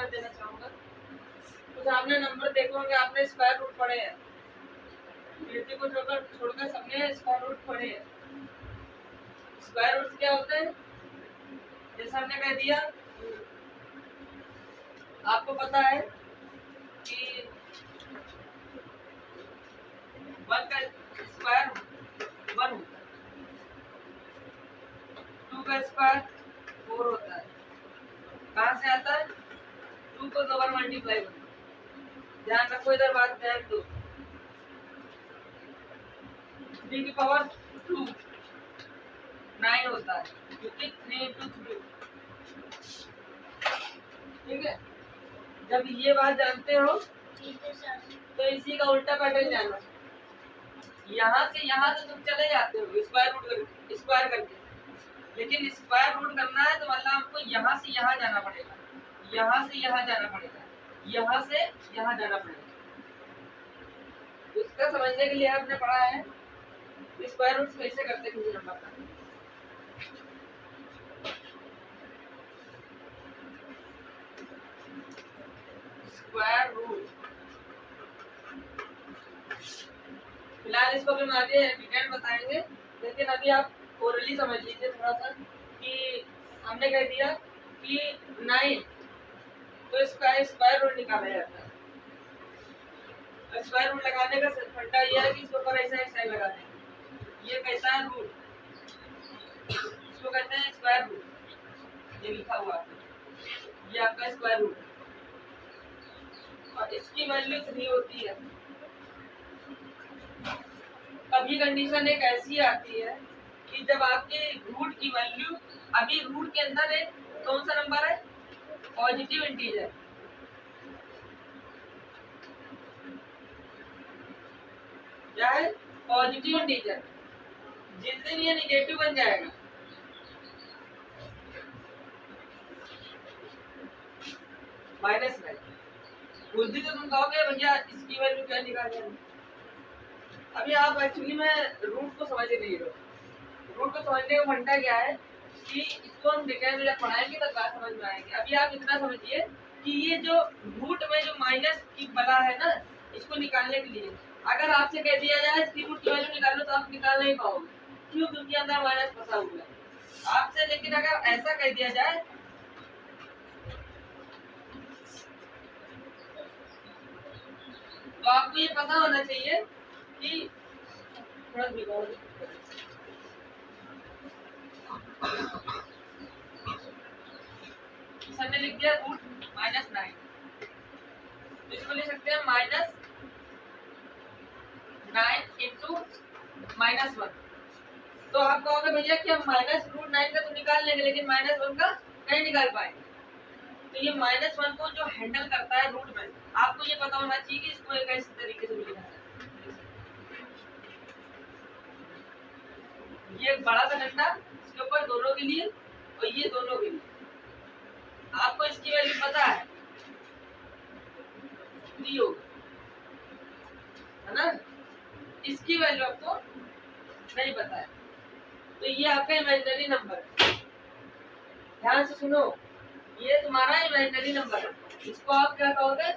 समझ देना चाहूंगा। कुछ आपने नंबर देखे होंगे, आपने स्क्वायर रूट पढ़े हैं, गिनती को छोड़कर सबने स्क्वायर रूट पढ़े हैं। स्क्वायर रूट क्या होता है? जैसा हमने कह दिया, आपको पता है कि 1 का स्क्वायर 1 होता है, 2 का स्क्वायर 4 होता है। कहाँ से आता है? 2 को 2 बार मल्टीप्लाई करो। ध्यान रखो, इधर बात ध्यान दो। 3 की पावर 2 9 होता है, क्योंकि 3 into 3। ठीक है, जब ये बात जानते हो तो इसी का उल्टा पैटर्न जानना। यहाँ से यहाँ तो तुम चले जाते हो स्क्वायर करके, लेकिन स्क्वायर रूट करना है तो मतलब आपको यहाँ से यहाँ जाना पड़ेगा, यहाँ से यहाँ जाना पड़ेगा, यहाँ से यहाँ जाना पड़ेगा। उसका समझने के लिए आपने पढ़ा है स्क्वायर रूट कैसे करते किसी नंबर का। स्क्वायर रूट फिलहाल इसको भी आगे डिटेल बताएंगे, लेकिन अभी आप ओरली समझ लीजिए थोड़ा सा कि हमने कह दिया कि 9 तो स्क्वायर रूट निकाला जाता है। स्क्वायर रूट लगाने का फंडा यह है कि इसके ऊपर ऐसा एक साइन लगा देंगे। ये कैसा है? रूट, इसको कहते हैं स्क्वायर रूट। ये लिखा हुआ है, ये आपका स्क्वायर रूट, और इसकी वैल्यू 3 होती है। अभी कंडीशन एक ऐसी आती है कि जब आपके रूट की वैल्यू, अभी रूट के अंदर एक कौन सा नंबर है? Positive integer. क्या है? Positive integer. जिस दिन ये निगेटिव बन जाएगा, -9, उस दिन तो तुम कहोगे भैया इसकी वैल्यू क्या निकालेंगे। अभी आप एक्चुअली में रूट को समझ नहीं रहे हो। रूट को समझने का फंडा क्या है कि इसको हम डिटेल में जब पढ़ाएंगे तब बात समझ में आएगी। अभी आप इतना समझिए कि ये जो रूट में जो माइनस की बला है ना, इसको निकालने के लिए अगर आपसे कह दिया जाए इसकी रूट की वैल्यू निकालो तो आप निकाल नहीं पाओगे। क्यों? क्योंकि अंदर माइनस फंसा हुआ है आपसे। लेकिन अगर ऐसा कह दिया जाए तो आपको ये पता होना चाहिए कि हमने लिख दिया रूट -9, तो इसको लिख सकते हैं -9 into -1। तो आप कहोगे भैया कि हम -√9 का तो निकाल लेंगे, लेकिन -1 का नहीं निकाल पाएंगे। तो ये -1 को जो हैंडल करता है रूट में, आपको ये पता होना चाहिए कि इसको एक इस तरीके से लिखना है। ये एक बड़ा सा डंडा, इसके ऊपर दोनों के लिए और ये दोनों के लिए। आपको इसकी वैल्यू पता है 3 है ना, इसकी वैल्यू आपको नहीं पता है, तो ये आपका इमेजिनरी नंबर है। ध्यान से सुनो, ये तुम्हारा इमेजिनरी नंबर है। इसको आप क्या कहोगे?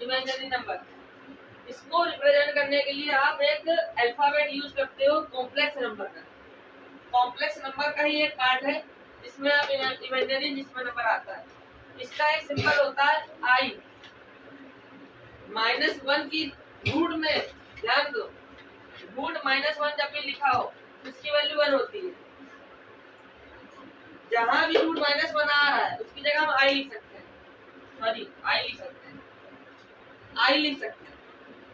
Imaginary number. इसको रिप्रेजेंट करने के लिए आप एक अल्फाबेट यूज करते हो कॉम्प्लेक्स नंबर का। कॉम्प्लेक्स नंबर का ही एक पार्ट है, इसमें आप इमेजिनरी जिसमें नंबर आता है, इसका एक सिंबल होता है I। -1 की रूट में ध्यान दो, रूट -1 जब भी लिखा हो उसकी वैल्यू 1 होती है। जहां भी रूट -1 आ रहा है उसकी जगह हम I लिख सकते हैं, सॉरी I लिख सकते हैं, I लिख सकते हैं।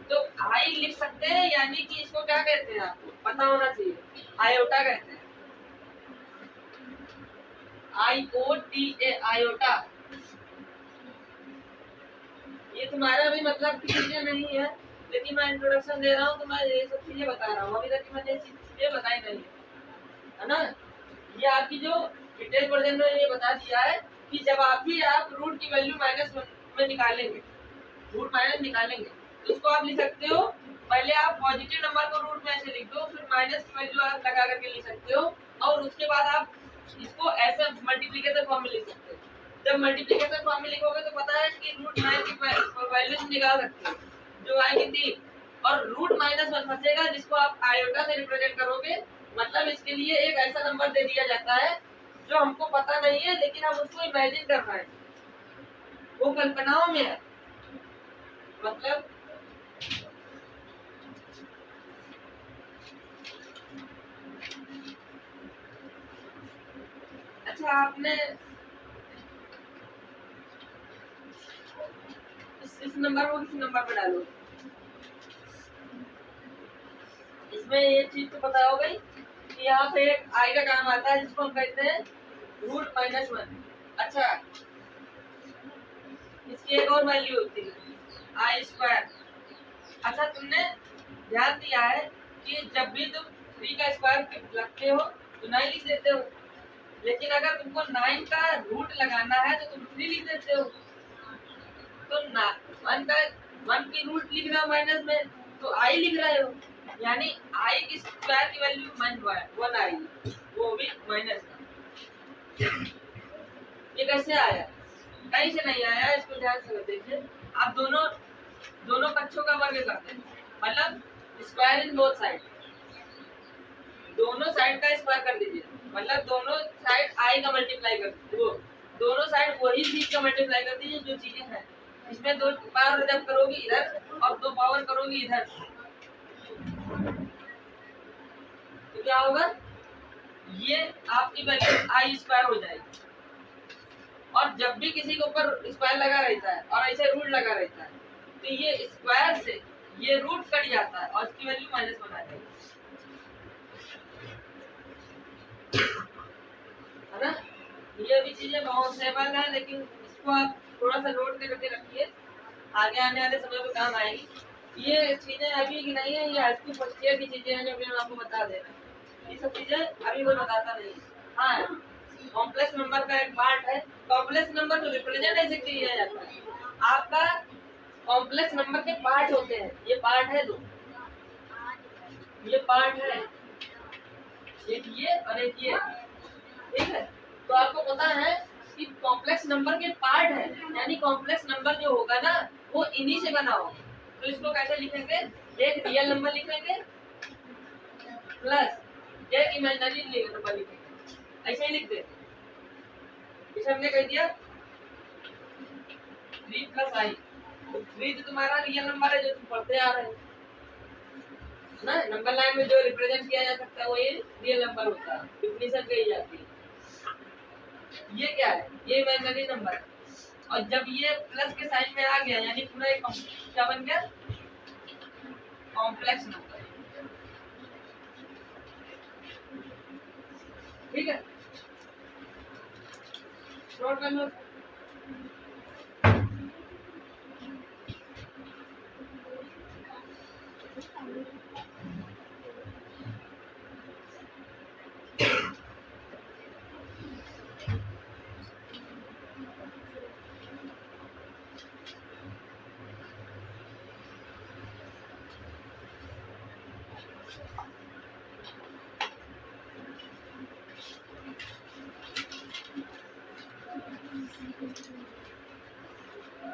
तो I लिख सकते हैं, यानी कि इसको क्या कहते हैं आपको पता होना चाहिए, आयोटा कहते हैं। IOTA, iota. ये तुम्हारा भी मतलब चीजें नहीं है, लेकिन मैं इंट्रोडक्शन दे रहा हूँ तो मैं ये सब चीजें बता रहा हूँ। अभी तक मैंने चीजें बताई नहीं है ना। ये आपकी जो डिटेल वर्जन में ये बता दिया है कि जब आप रूट की वैल्यू -1 में निकालेंगे, रूट माइनस निकालेंगे, तो उसको आप लिख सकते हो। पहले आप पॉजिटिव नंबर को रूट में ऐसे लिख दो, फिर माइनस की वैल्यू आप लगा करके लिख सकते हो, और उसके बाद आप इसको ऐसे मल्टीप्लिकेशन फॉर्म में लिख सकते हो। जब मल्टीप्लिकेशन फॉर्म में लिखोगे तो पता है कि रूट 9 की वैल्यू निकाल सकते हो जो आएगी 3 और रूट -1 फंसेगा जिसको आप आयोटा से रिप्रेजेंट करोगे। मतलब इसके लिए एक ऐसा नंबर दे दिया जाता है जो हमको पता नहीं है लेकिन हम उसको इमेजिन कर रहे हैं, वो कल्पनाओं में है। मतलब अच्छा आपने इस नंबर को किसी नंबर पे डालो, इसमें ये चीज तो पता हो गई कि यहाँ पे एक आई का काम आता है जिसको हम कहते हैं रूट -1। अच्छा इसकी एक और वैल्यू होती है आई स्क्वायर। अच्छा तुमने ध्यान दिया है कि जब भी तुम 3 का स्क्वायर लगते हो तो 9 लिख देते हो, लेकिन अगर तुमको 9 का रूट लगाना है तो तुम 3 लिख देते हो। तो 1 की रूट लिख रहे हो माइनस में तो आई लिख रहे हो, यानी आई की स्क्वायर की वैल्यू 1 आएगी, वो भी माइनस का। ये कैसे आया? कहीं से नहीं आया, इसको ध्यान से देखिए। आप दोनों पक्षों का वर्ग करते हैं, मतलब स्क्वायर इन बोथ साइड, दोनों साइड का स्क्वायर कर दीजिए, मतलब दोनों साइड आई का मल्टीप्लाई कर दीजिए, वो दोनों साइड वही चीज का मल्टीप्लाई कर दीजिए जो चीजें हैं। इसमें 2 पावर जब करोगी इधर और 2 पावर करोगी इधर तो क्या होगा, ये आपकी वैल्यू आई स्क्वायर हो जाएगी। और जब भी किसी के ऊपर स्क्वायर लगा रहता है और ऐसे रूट लगा रहता है तो ये स्क्वायर से ये रूट कट जाता है और इसकी वैल्यू -1 आ जाएगी, है ना। ये भी चीजें बहुत सेबल है, लेकिन इसको आप थोड़ा सा नोट करके रखिए, आगे आने वाले समय में काम आएगी। ये चीजें अभी की नहीं है, ये हाई स्कूल फर्स्ट ईयर की चीजें हैं जो मैं आपको बता दे रहा हूँ। ये सब चीजें अभी कोई बताता नहीं। हाँ कॉम्प्लेक्स नंबर का एक पार्ट है, कॉम्प्लेक्स नंबर को रिप्रेजेंट ऐसे किया जाता है। आपका कॉम्प्लेक्स नंबर के पार्ट होते हैं, ये पार्ट है 2, ये पार्ट है एक ये और एक ये, ठीक है। तो आपको पता है कि कॉम्प्लेक्स नंबर के पार्ट है, यानी कॉम्प्लेक्स नंबर जो होगा ना वो इन्हीं से बना होगा। तो इसको कैसे लिखेंगे, एक रियल नंबर लिखेंगे प्लस एक इमेजिनरी नंबर लिखेंगे, ऐसे ही लिख देते। इसे हमने कह दिया 3 + i, तो 3 तो तुम्हारा रियल नंबर है जो तुम पढ़ते आ रहे हो ना। नंबर लाइन में जो रिप्रेजेंट किया जा सकता है वो ये रियल नंबर होता है, डिफिनेशन कही जाती है। ये क्या है, ये इमेजिनरी नंबर है। और जब ये प्लस के साइन में आ गया यानी पूरा एक क्या बन गया, कॉम्प्लेक्स नंबर, ठीक है। नोट कर लो।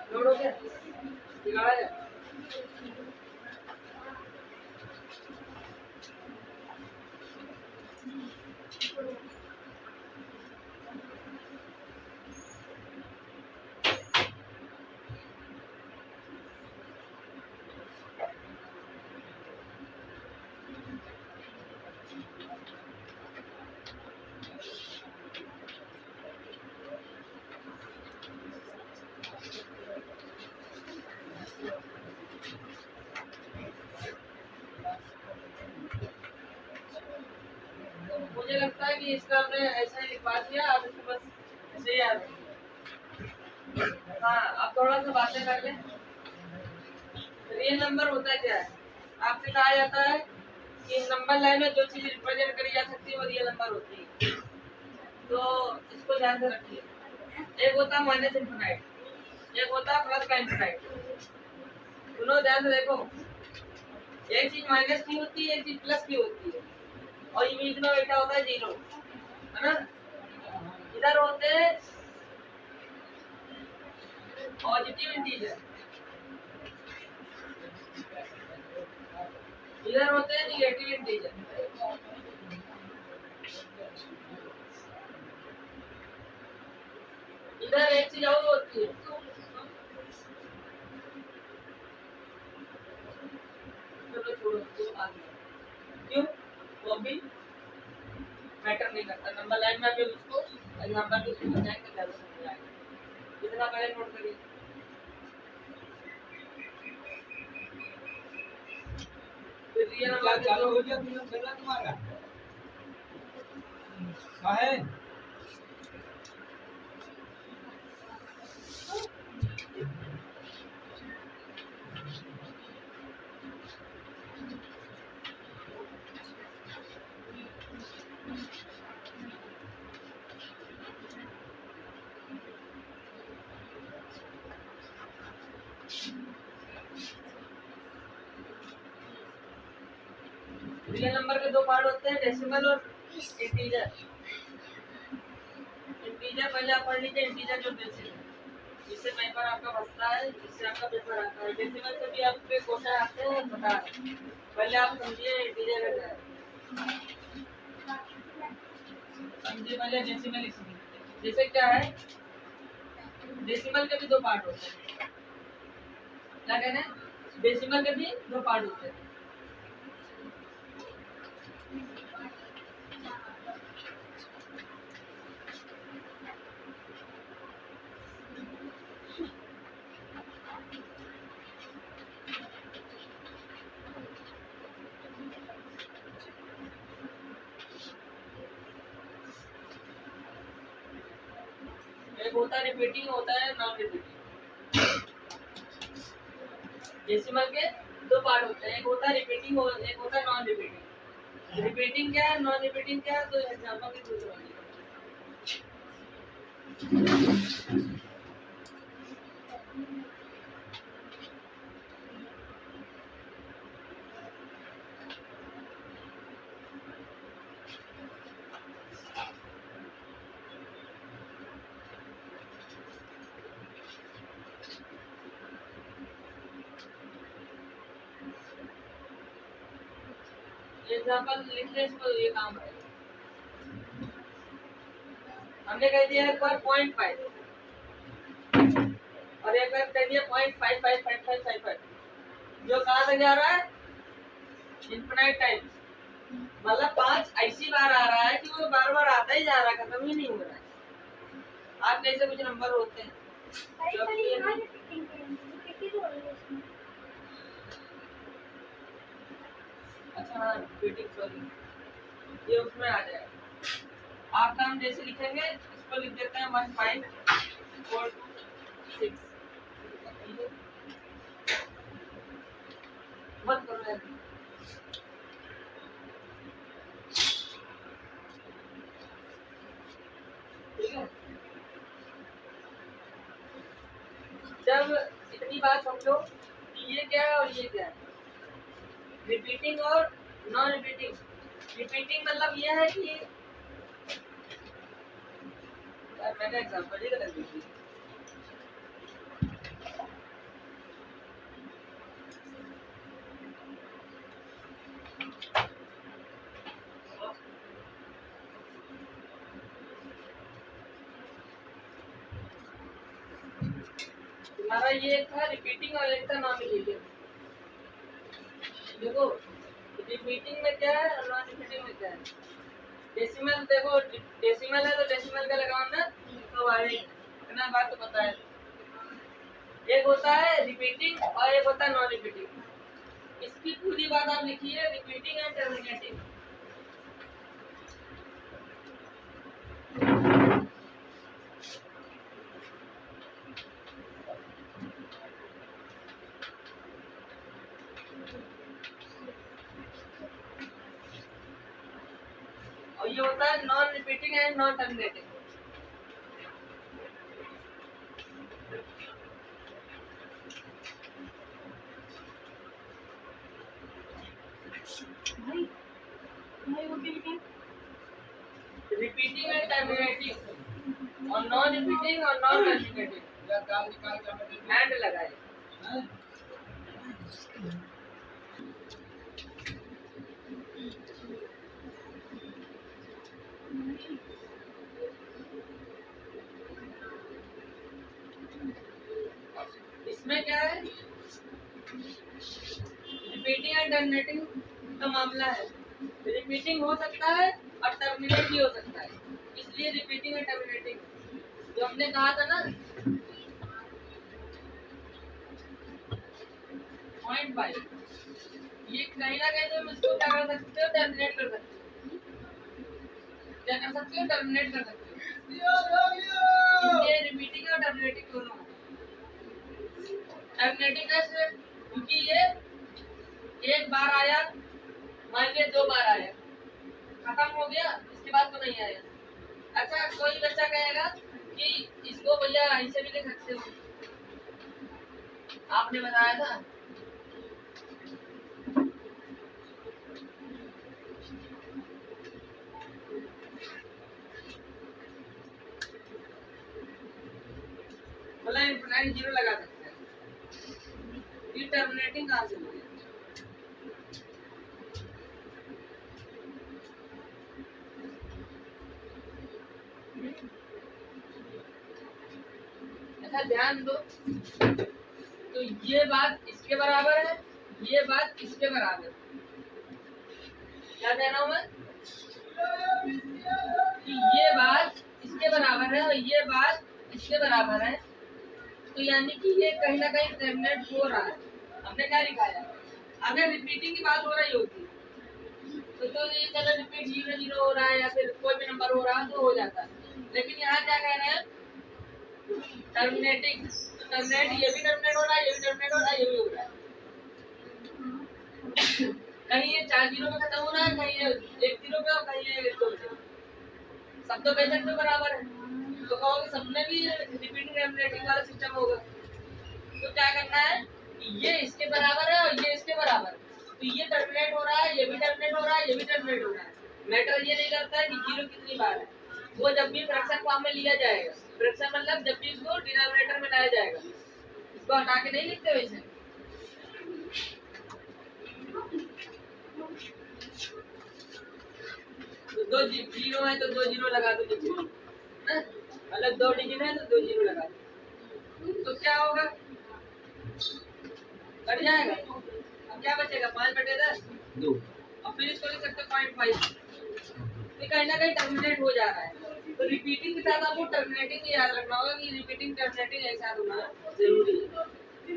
नोट हो गया, निकाला जाए। मुझे लगता है कि इसका हमने ऐसा ही लिखवा दिया, आप इसको बस ऐसे ही याद रखिए। हाँ अब थोड़ा सा बातें कर लें। रियल नंबर होता है क्या है, आपसे कहा जाता है कि नंबर लाइन में जो चीज रिप्रेजेंट करी जा सकती है वो रियल नंबर होती है। तो इसको ध्यान से रखिए। एक होता है माइनस इनफिनाइट, एक होता है प्लस का इनफिनाइट। सुनो ध्यान से देखो, एक चीज माइनस की होती है, एक चीज प्लस की होती है, और ये बीच में बैठा होता है 0, है ना। इधर होते हैं पॉजिटिव इंटीजर, इधर होते हैं निगेटिव इंटीजर। इधर एक चीज और होती है, चलो छोड़ो तो आगे, क्यों वो भी मैटर नहीं करता। नंबर लाइन में भी उसको एग्जांपल भी समझाएंगे, ज्यादा समझ आएगा। इतना पहले नोट करिए। फिर ये नंबर चालू हो गया, तुम चला तुम्हारा क्या है? रियल नंबर के दो पार्ट होते हैं, डेसिमल और इंटीजर। इंटीजर पहले आप पढ़ लीजिए, इंटीजर जो बेसिक है, इससे पेपर आपका बचता है, इससे आपका पेपर आता है। डेसिमल से भी आपके क्वेश्चन आते हैं, बता रहे। पहले आप समझिए इंटीजर का क्या है, समझिए पहले डेसिमल। इसमें जैसे क्या है, डेसिमल के भी दो पार्ट होते हैं। क्या कहना है, डेसिमल के भी दो पार्ट होते हैं। एक होता है रिपीटिंग, होता है नॉन रिपीटिंग। डेसिमल के दो पार्ट होते हैं, एक होता है रिपीटिंग और एक होता है नॉन रिपीटिंग। रिपीटिंग क्या है, नॉन रिपीटिंग क्या है, तो एग्जांपल के थ्रू समझिए। एग्जांपल लिख ले, इसको ये काम है। हमने कह दिया एक बार 0.5 और एक बार कह दिया 0.555555, जो कहाँ तक जा रहा है, इनफिनाइट टाइम्स। मतलब 5 ऐसी बार आ रहा है कि वो बार बार आता ही जा रहा है, खत्म ही नहीं हो रहा है। आप कैसे कुछ नंबर होते हैं अच्छा हाँ रिपीटिंग, सॉरी ये उसमें आ जाएगा। आपका हम जैसे लिखेंगे, इसको लिख देते हैं 15426। मत करो यार, ठीक है। जब इतनी बात समझो कि ये क्या है और ये क्या है, रिपीटिंग और नॉन रिपीटिंग। रिपीटिंग मतलब ये है कि यार मैंने एग्जांपल ही गलत दी। तुम्हारा ये एक था रिपीटिंग और एक था नॉन रिपीटिंग। देखो रिपीटिंग में क्या है और नॉन रिपीटिंग में क्या है। डेसिमल देखो, डेसिमल है तो डेसिमल का लगाओ ना, तो भाई इतना बात तो पता है। एक होता है रिपीटिंग और एक होता है नॉन रिपीटिंग। इसकी पूरी बात आप लिखिए, रिपीटिंग एंड टर्मिनेटिंग। और ये होता है non repeating and non terminating. Repeating and terminating और नॉन रिपीटिंग और नॉन टर्मिनेटिंग। हैंड लगाए। इसमें क्या है, रिपीटिंग एंड टर्मिनेटिंग का मामला है। रिपीटिंग हो सकता है और टर्मिनेट भी हो सकता है, इसलिए रिपीटिंग एंड टर्मिनेटिंग जो हमने कहा था ना 0.5, ये कहीं ना कहीं तुम इसको क्या कर सकते हो, टर्मिनेट कर सकते हो। क्या कर सकते हो, टर्मिनेट कर सकते हो। इसलिए रिपीटिंग और टर्मिनेटिंग दोनों। टर्मिनेटिंग कैसे, क्योंकि ये एक बार आया, मान लीजिए 2 बार आया, खत्म हो गया, इसके बाद तो नहीं आया। अच्छा, कोई बच्चा कहेगा कि इसको भैया ऐसे भी लिख सकते हो, आपने बताया था। मतलब इनफिनाइट 0 लगा सकते हैं। ये टर्मिनेटिंग कहाँ से हो गया? अच्छा ध्यान दो, तो ये बात इसके बराबर है, ये बात इसके बराबर है। क्या कह रहा हूं मैं कि ये बात इसके बराबर है और ये बात इसके बराबर है, तो यानी कि ये कहीं ना कहीं टर्मिनेट हो रहा है। हमने क्या लिखा है, अगर रिपीटिंग की बात हो रही होती तो ये चलो रिपीट 0 0 हो रहा है या फिर कोई भी नंबर हो रहा है तो हो जाता है, लेकिन यहाँ क्या कह रहे हैं, टर्मिनेटिंग। टर्मिनेट, ये भी टर्मिनेट हो रहा है, ये भी टर्मिनेट हो रहा है, ये भी हो रहा है। कहीं ये 4 0 में खत्म हो रहा है, कहीं ये 1 0 पे और कहीं ये 2 0। सब तो बेशक तो बराबर है, तो कहोगे सब में भी रिपीटिंग टर्मिनेटिंग वाला सिस्टम होगा। तो क्या करना है, ये इसके बराबर है और ये इसके बराबर है, तो ये टर्मिनेट हो रहा है, ये भी टर्मिनेट हो रहा है, ये भी टर्मिनेट हो रहा है। मैटर ये नहीं करता है कि 0 कितनी बार है, वो जब भी फ्रैक्शन फॉर्म में लिया जाएगा, फ्रैक्शन मतलब जब भी इसको डिनोमिनेटर में लाया जाएगा, इसको हटा के नहीं लिखते वैसे। तो 2 0 है तो 2 0 लगा दो नीचे, मतलब 2 डिजिट है तो 2 0 लगा दो, तो क्या होगा, कट जाएगा। अब क्या बचेगा, 5/10 2, और फिर इसको लिख सकते 0.5। तो कहीं ना कहीं टर्मिनेट हो जा रहा है, तो रिपीटिंग के साथ आपको टर्मिनेटिंग याद रखना होगा कि रिपीटिंग टर्मिनेटिंग एक साथ होना जरूरी है।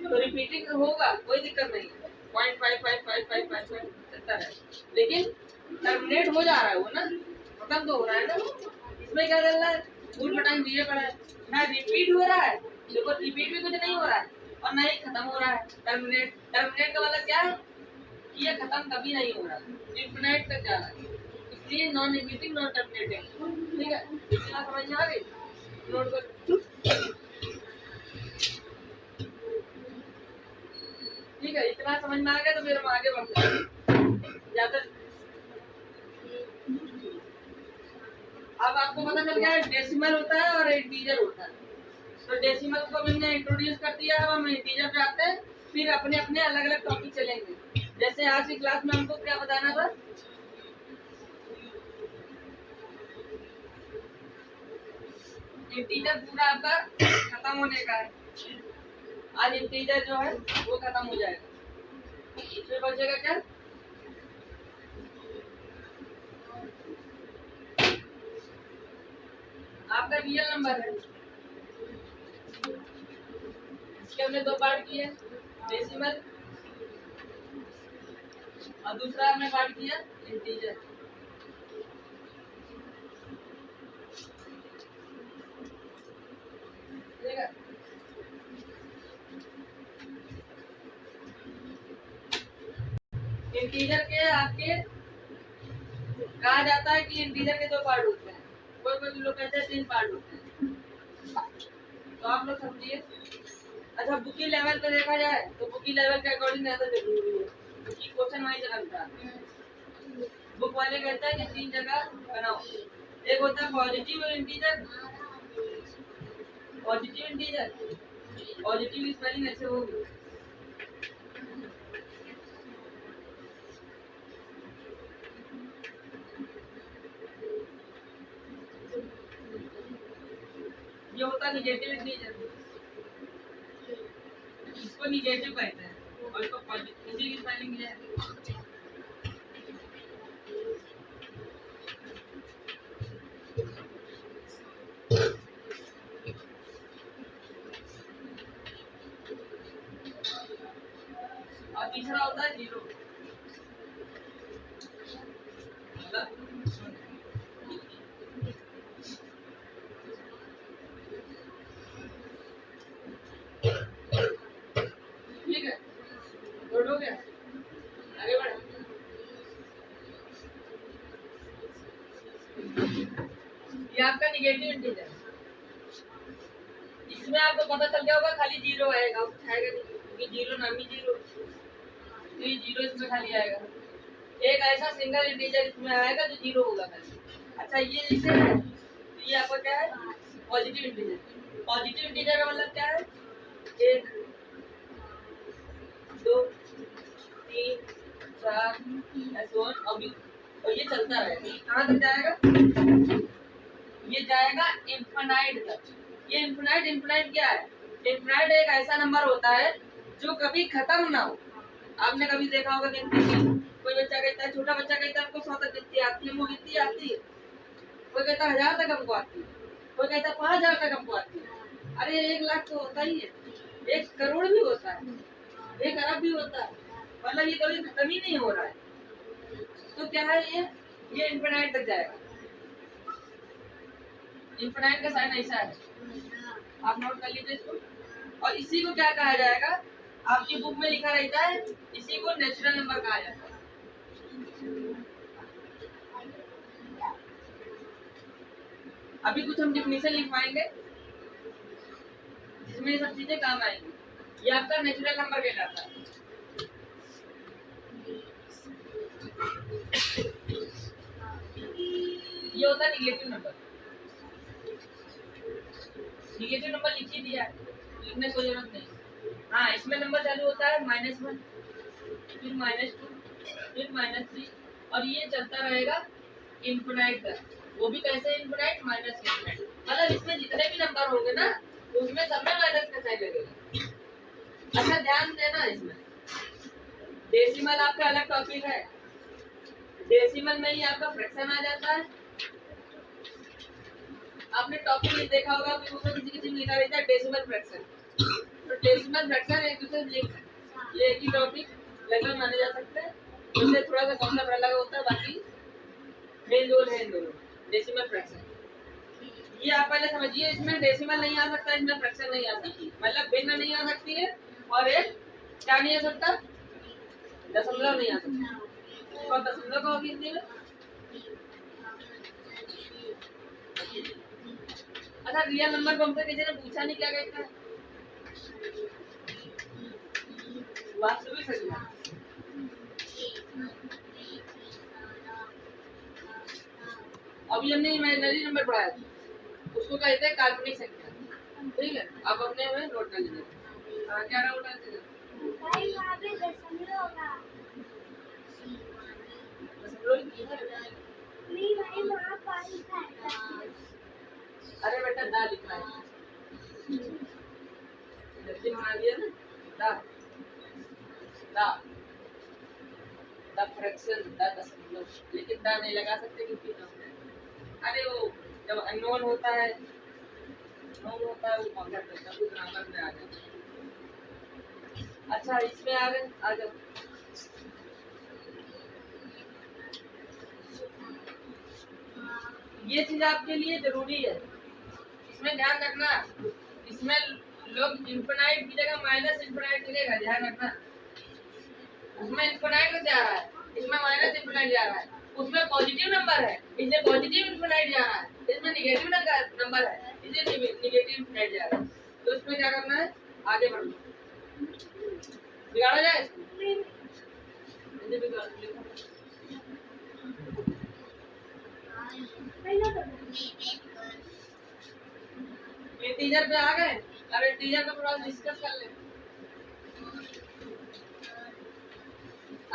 तो रिपीटिंग होगा, कोई दिक्कत नहीं, 0.55555 चलता है, लेकिन टर्मिनेट हो जा रहा है वो ना, खत्म तो हो रहा है ना। इसमें क्या चल रहा है, फुल टाइम दिए पड़ा है ना, रिपीट हो रहा है, देखो रिपीट भी कुछ नहीं हो रहा है और ना ही खत्म हो रहा है। टर्मिनेट, टर्मिनेट का मतलब क्या है कि ये खत्म कभी नहीं हो रहा, इन्फिनिट तक जा रहा है, इसलिए नॉन रिपीटिंग नॉन टर्मिनेटिंग। ठीक है, इतना समझ में आ गई, नोट कर। ठीक है, इतना समझ में आ गया तो फिर हम आगे बढ़ते हैं। ज्यादा अब आपको पता चल गया है डेसिमल होता है और इंटीजर होता है। तो डेसिमल को हमने इंट्रोड्यूस कर दिया, अब हम इंटीजर पे आते हैं, फिर अपने अपने अलग अलग टॉपिक चलेंगे। जैसे आज की क्लास में हमको क्या बताना था, इंटीजर पूरा आपका खत्म होने का है। आज इंटीजर जो है वो खत्म हो जाएगा, इसमें बचेगा क्या, आपका रियल नंबर है, इसके हमने 2 पार्ट किए, डेसिमल और दूसरा हमने पार्ट किया इंटीजर। ठीक है, इंटीजर के आपके कहा जाता है कि इंटीजर के 2 पार्ट होते हैं, कोई कोई लोग कहते हैं 3 पार्ट होते हैं, तो आप लोग समझिए। अच्छा, बुकी लेवल पे देखा जाए तो बुकी लेवल के अकॉर्डिंग ऐसा जरूरी है, क्योंकि क्वेश्चन वहीं से बनता है। बुक वाले कहते हैं कि 3 जगह बनाओ, एक होता है positive integer, positive integer, positive की स्पेलिंग ऐसे होगी। ये होता निगेटिव इंटीजर, इसको निगेटिव कहते हैं और इसको पॉजिटिव, इसी की स्पेलिंग ये है। और तीसरा होता है जीरो, ठीक है, नोट हो गया, आगे बढ़े। ये आपका निगेटिव इंटीजर, इसमें आपको पता चल गया होगा खाली जीरो आएगा, आएगा नहीं क्योंकि जीरो नाम ही जीरो, तो ये जीरो इसमें खाली आएगा। एक ऐसा सिंगल इंटीजर इसमें आएगा जो जीरो होगा खाली। अच्छा ये जैसे है तो ये आपका क्या है, पॉजिटिव इंटीजर। पॉजिटिव इंटीजर का मतलब क्या है, 1 2 3 4 ऐसे और ये चलता रहेगा। कहाँ तक जाएगा, ये जाएगा इन्फिनाइट तक। ये इन्फिनाइट क्या है, इन्फिनाइट एक ऐसा नंबर होता है जो कभी खत्म ना हो। आपने कभी देखा होगा गिनती की, कोई बच्चा कहता है, छोटा बच्चा कहता है हमको 100 तक गिनती आती है, वो गिनती आती है। कोई कहता है 1000 तक हमको आती है, कोई कहता है 5000 तक हमको आती है। अरे 1 लाख तो होता ही है, 1 करोड़ भी होता है, 1 अरब भी होता है, मतलब ये कभी खत्म ही नहीं हो रहा है। तो क्या है ये इन्फिनाइट तक जाएगा। इन्फिनाइट का साइन ऐसा है, आप नोट कर लीजिए इसको। और इसी को क्या कहा जाएगा, आपकी बुक में लिखा रहता है, इसी को नेचुरल नंबर कहा जाता है। अभी कुछ हम डिफिनेशन लिखवाएंगे जिसमें ये सब चीजें काम आएंगी। ये आपका नेचुरल नंबर कहलाता है। ये होता है निगेटिव नंबर। निगेटिव नंबर लिख ही दिया है, लिखने की कोई जरूरत नहीं। हाँ, इसमें नंबर चालू होता है -1, फिर -2, फिर -3 और ये चलता रहेगा इन्फिनाइट तक। वो भी कैसे इन्फिनाइट, माइनस इन्फिनाइट। मतलब इसमें जितने भी नंबर होंगे ना उसमें सब में माइनस का साइन लगेगा। अच्छा ध्यान देना, इसमें डेसिमल आपका अलग टॉपिक है। डेसिमल में ही आपका फ्रैक्शन आ जाता है। आपने टॉपिक में देखा होगा कि उसमें किसी किसी में लिखा रहता है डेसिमल फ्रैक्शन। तो डेसिमल फ्रैक्शन एक दूसरे से लिंक है, ये एक ही टॉपिक लगभग माने जा सकते हैं। उससे थोड़ा सा कॉन्सेप्ट अलग होता है, बाकी मेन जोन है इन दोनों। डेसिमल फ्रैक्शन ये आप पहले समझिए, इसमें डेसिमल नहीं आ सकता, इसमें फ्रैक्शन नहीं आ सकती, मतलब भिन्न नहीं आ सकती है। और एक क्या नहीं आ सकता, दशमलव नहीं आ सकता। और दशमलव का होगी हिंदी में। अच्छा रियल नंबर को हमसे किसी ने पूछा नहीं क्या कहता है, वास्तविक संख्या। अभी हमने इमेजिनरी नंबर पढ़ाया था, उसको कहते हैं काल्पनिक संख्या। ठीक है, आप अपने में नोट कर लीजिए। क्या डाउट है भाई, वहां पे दशमलव होगा। नहीं भाई, वहां पर लिखा है। अरे बेटा दा लिखा है, जल्दी बना दिया ना, दा दा दा फ्रैक्शन, दा दशमलव, लेकिन दा नहीं लगा सकते क्योंकि अरे वो जब अननोन होता है, नोन होता है, वो कॉन्सेप्ट होता है, वो ग्रामर में आ जाता है। अच्छा इसमें आ गए, आ जाओ। ये चीज आपके लिए जरूरी है, इसमें ध्यान रखना। इसमें लोग इन्फिनाइट की जगह माइनस इन्फिनाइट मिलेगा, ध्यान रखना। उसमें इन्फिनाइट जा रहा है, इसमें माइनस इन्फिनाइट जा रहा है। उसमें पॉजिटिव नंबर है, इसलिए पॉजिटिव इन्फिनाइट जा रहा है। इसमें निगेटिव नंबर है, इसलिए निगेटिव इन्फिनाइट जा रहा है। तो इसमें क्या करना है, आगे बढ़ना। बिगाड़ा जाए इंटीजर पे आ गए। अब इंटीजर का थोड़ा डिस्कस कर ले।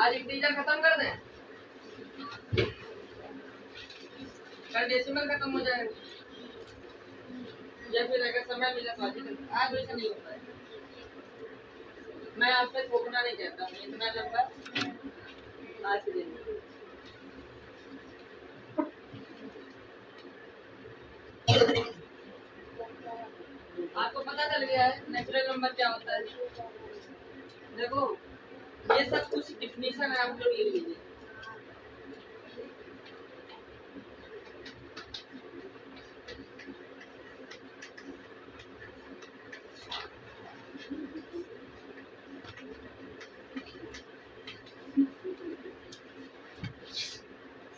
आज इंटीजर खत्म कर दें, कल डेसिमल खत्म हो जाएगा, या फिर अगर समय मिला तो आज वैसा नहीं होता है। मैं आप पे थोपना नहीं चाहता हूँ इतना लंबा आज के दिन। आपको पता चल गया है नेचुरल नंबर क्या होता है। देखो ये सब कुछ डिफिनेशन है, आप लोग लिख लीजिए।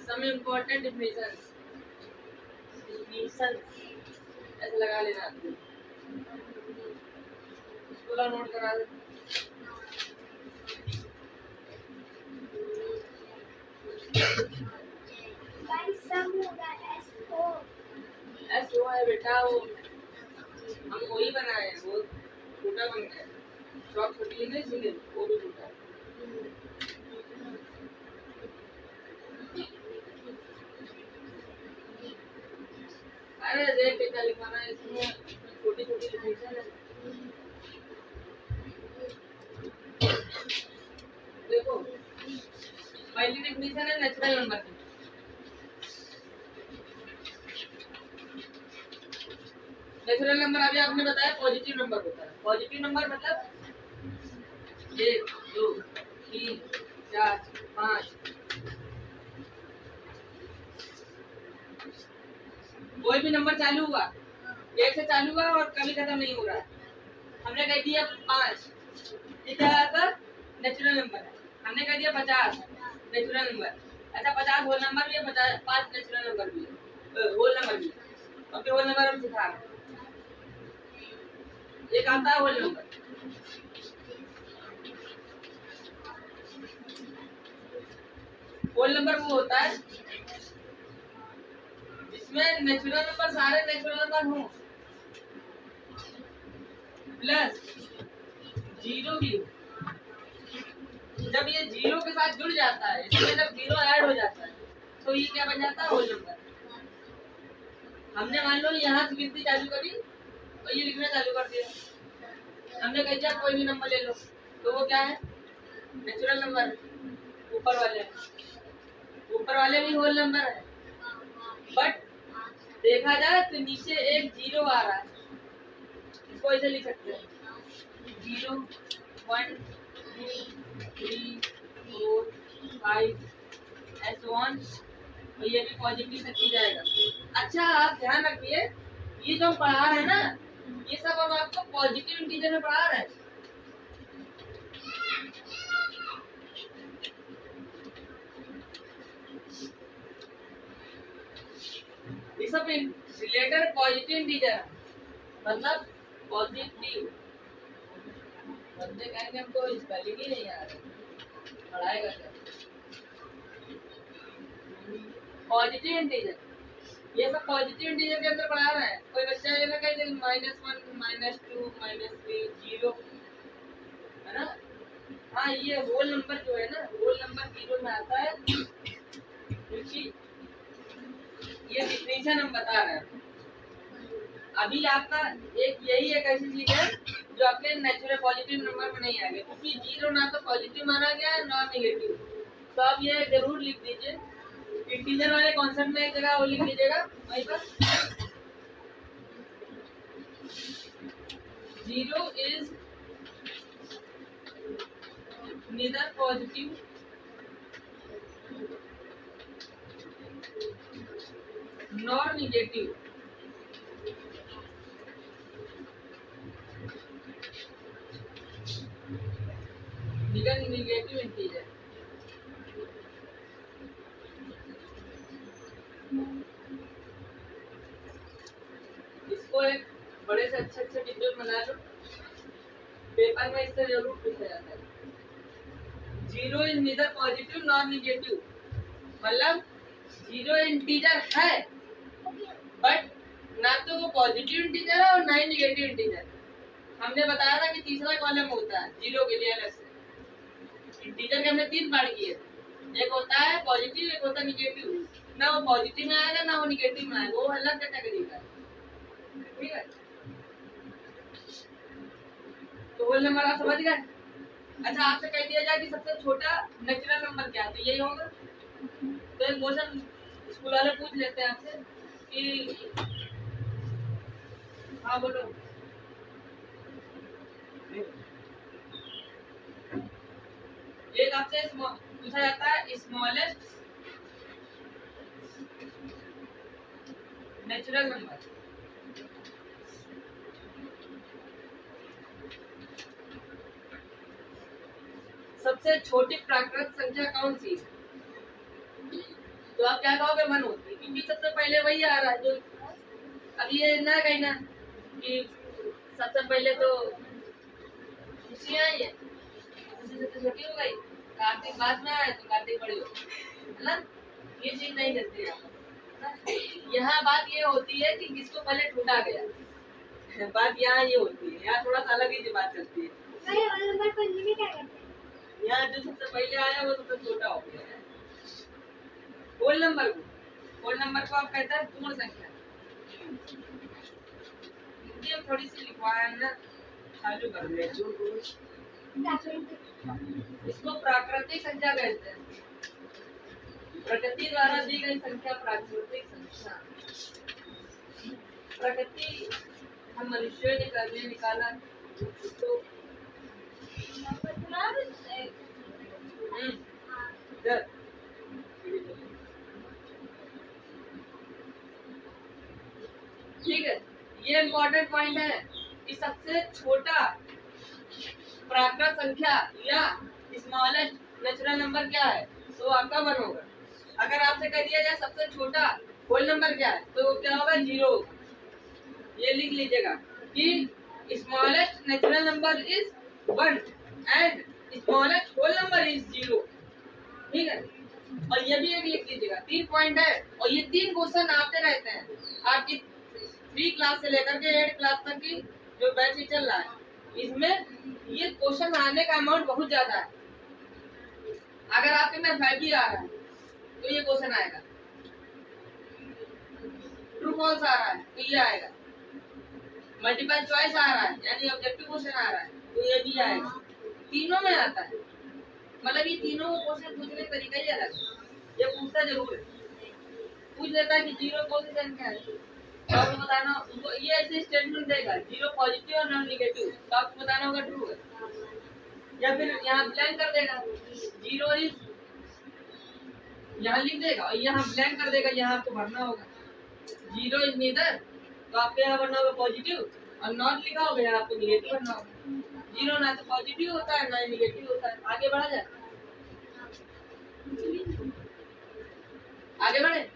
सम इम्पोर्टेंट डिफिनेशन ऐसे लगा लेना, इसको नोट करा दे। एस ओ है बेटा, वो हम वही बनाए हैं, वो छोटा बन गया, शॉप छोटी है ना इसीलिए वो भी छोटा है। अरे देख के क्या लिखाना है इसमें, छोटी छोटी डिफिनेशन है। देखो पहली डिफिनेशन है नेचुरल नंबर की। नेचुरल नंबर अभी आपने बताया पॉजिटिव नंबर होता है। पॉजिटिव नंबर मतलब 1 2 3 4 5, कोई भी नंबर चालू हुआ 1 से चालू हुआ और कभी खत्म नहीं हो रहा है। हमने कह दिया 5, ये क्या आता नेचुरल नंबर है। हमने कह दिया 50 नेचुरल नंबर। अच्छा 50 होल नंबर भी है, 5 नेचुरल नंबर भी है, होल नंबर भी है। अब होल नंबर हम सिखा रहे हैं, एक आता है होल नंबर। होल नंबर वो होता है जिसमें नेचुरल नंबर सारे नेचुरल नंबर हों प्लस जीरो भी हो। जब ये जीरो के साथ जुड़ जाता है, इसमें जब जीरो ऐड हो जाता है तो ये क्या बन जाता है होल नंबर। हमने मान लो यहाँ से गिनती चालू करी और ये लिखना चालू कर दिया, हमने कह दिया कोई भी नंबर ले लो, तो वो क्या है नेचुरल नंबर। ऊपर वाले भी होल नंबर है, बट देखा जाए तो नीचे एक जीरो आ रहा है, इसको ऐसे लिख सकते हैं 0 1 2 3 4 5 ऐसे ऑन, तो ये भी पॉजिटिव तक की जाएगा। अच्छा आप ध्यान रखिए, ये जो हम पढ़ा रहे हैं ना, ये सब हम आपको पॉजिटिव इंटीजर में पढ़ा रहे हैं। ये सब रिलेटेड पॉजिटिव इंटीजर, मतलब पॉजिटिव। बंदे कहेंगे हमको स्पेलिंग ही नहीं आ रहा, पढ़ाएगा क्या। पॉजिटिव इंटीजर, ये सब पॉजिटिव इंटीजर के अंदर पढ़ा रहे हैं। कोई बच्चा ये ना कहे -1 -2 -3 0 है ना। हाँ ये होल नंबर जो है ना, होल नंबर 0 में आता है, क्योंकि ये डिफिनेशन हम बता रहे हैं। अभी आपका एक यही एक ऐसी चीज है जो आपके नेचुरल पॉजिटिव नंबर में नहीं आएगा, क्योंकि जीरो ना तो पॉजिटिव माना गया है ना नेगेटिव। तो आप ये जरूर लिख दीजिए, इंटीजर वाले कॉन्सेप्ट में एक जगह वो लिख लीजिएगा वहीं पर, 0 is neither positive nor negative. Negative integer इसको एक बड़े से अच्छे डिटेल बना लो, पेपर में इससे जरूर पूछा जाता है। 0 is neither positive nor negative, मतलब 0 इंटीजर है बट ना तो वो पॉजिटिव इंटीजर है और ना ही नेगेटिव इंटीजर। हमने बताया था कि तीसरा कॉलम होता है जीरो के लिए अलग से। इंटीजर के हमने 3 पार्ट किए, एक होता है पॉजिटिव, एक होता है निगेटिव। ना वो पॉजिटिव में आएगा ना वो निगेटिव में आएगा, वो अलग कैटेगरी का है। ठीक है, तो होल नंबर आप समझ गए। अच्छा, आपसे कह दिया जाए कि सबसे छोटा नेचुरल नंबर क्या है, तो यही होगा। तो एक क्वेश्चन स्कूल वाले पूछ लेते हैं आपसे कि हाँ बोलो। एक आपसे पूछा जाता है स्मॉलेस्ट नेचुरल नंबर। सबसे छोटी प्राकृतिक संख्या कौन सी है? तो आप क्या कहोगे? 1 होती है, क्योंकि सबसे पहले वही आ रहा है जो अभी ये ना कहीं ना कि सबसे पहले तो खुशियाँ ही है, खुशी सबसे छोटी हो गई, कार्तिक बाद में आए तो कार्तिक बड़ी हो, है ना? ये चीज नहीं करते हैं। यहाँ बात ये होती है कि किसको पहले ढूंढा गया, बात यहाँ ये होती है। यहाँ थोड़ा सा अलग ही बात चलती है। यहाँ जो सबसे पहले आया वो सबसे छोटा हो गया है। होल नंबर को आप कहते हैं पूर्ण संख्या। हिंदी हम थोड़ी सी लिखवाया है ना, चालू कर दे। इसको प्राकृतिक संख्या कहते हैं। प्रकृति द्वारा दी गई संख्या प्राकृतिक संख्या। प्रकृति हम मनुष्यों ने निकाला तो ठीक है, ये इम्पोर्टेंट पॉइंट है कि सबसे छोटा प्राकृतिक संख्या या स्मॉलेस्ट नेचुरल नंबर क्या है, तो आपका 1 होगा। अगर आपसे कह दिया जाए सबसे छोटा होल नंबर क्या है, तो क्या होगा? 0। ये लिख लीजिएगा कि smallest natural number is 1 and smallest whole number is 0। ठीक है, और ये भी एक लिख लीजिएगा। 3 पॉइंट है और ये 3 क्वेश्चन आते रहते हैं आपकी 3 क्लास से लेकर के 8 क्लास तक की जो बैच चल रहा है, इसमें ये क्वेश्चन आने का अमाउंट बहुत ज्यादा है। अगर आपके में 5 भी आ रहा है तो ये क्वेश्चन आएगा, ट्रू फॉल्स आ रहा है तो ये आएगा, मल्टीपल चॉइस आ रहा है यानी ऑब्जेक्टिव क्वेश्चन आ रहा है तो ये भी आएगा। तीनों में आता है, मतलब ये तीनों क्वेश्चन पूछने का तरीका ही अलग है। ये पूछता जरूर है, पूछ लेता है कि 0 कौन सी संख्या है, तो आपको बताना। ये ऐसे स्टेटमेंट देगा 0 पॉजिटिव और नॉन नेगेटिव, तो आपको बताना होगा ट्रू है, या फिर यहाँ ब्लैंक कर देगा 0 इज, यहाँ लिख देगा और यहाँ ब्लैंक कर देगा, यहाँ आपको भरना होगा 0 इज नीदर, तो आपको यहाँ भरना होगा पॉजिटिव, और नॉट लिखा होगा यहाँ आपको निगेटिव भरना होगा। 0 ना तो पॉजिटिव होता है ना निगेटिव होता है। आगे बढ़ा जाए, आगे बढ़े।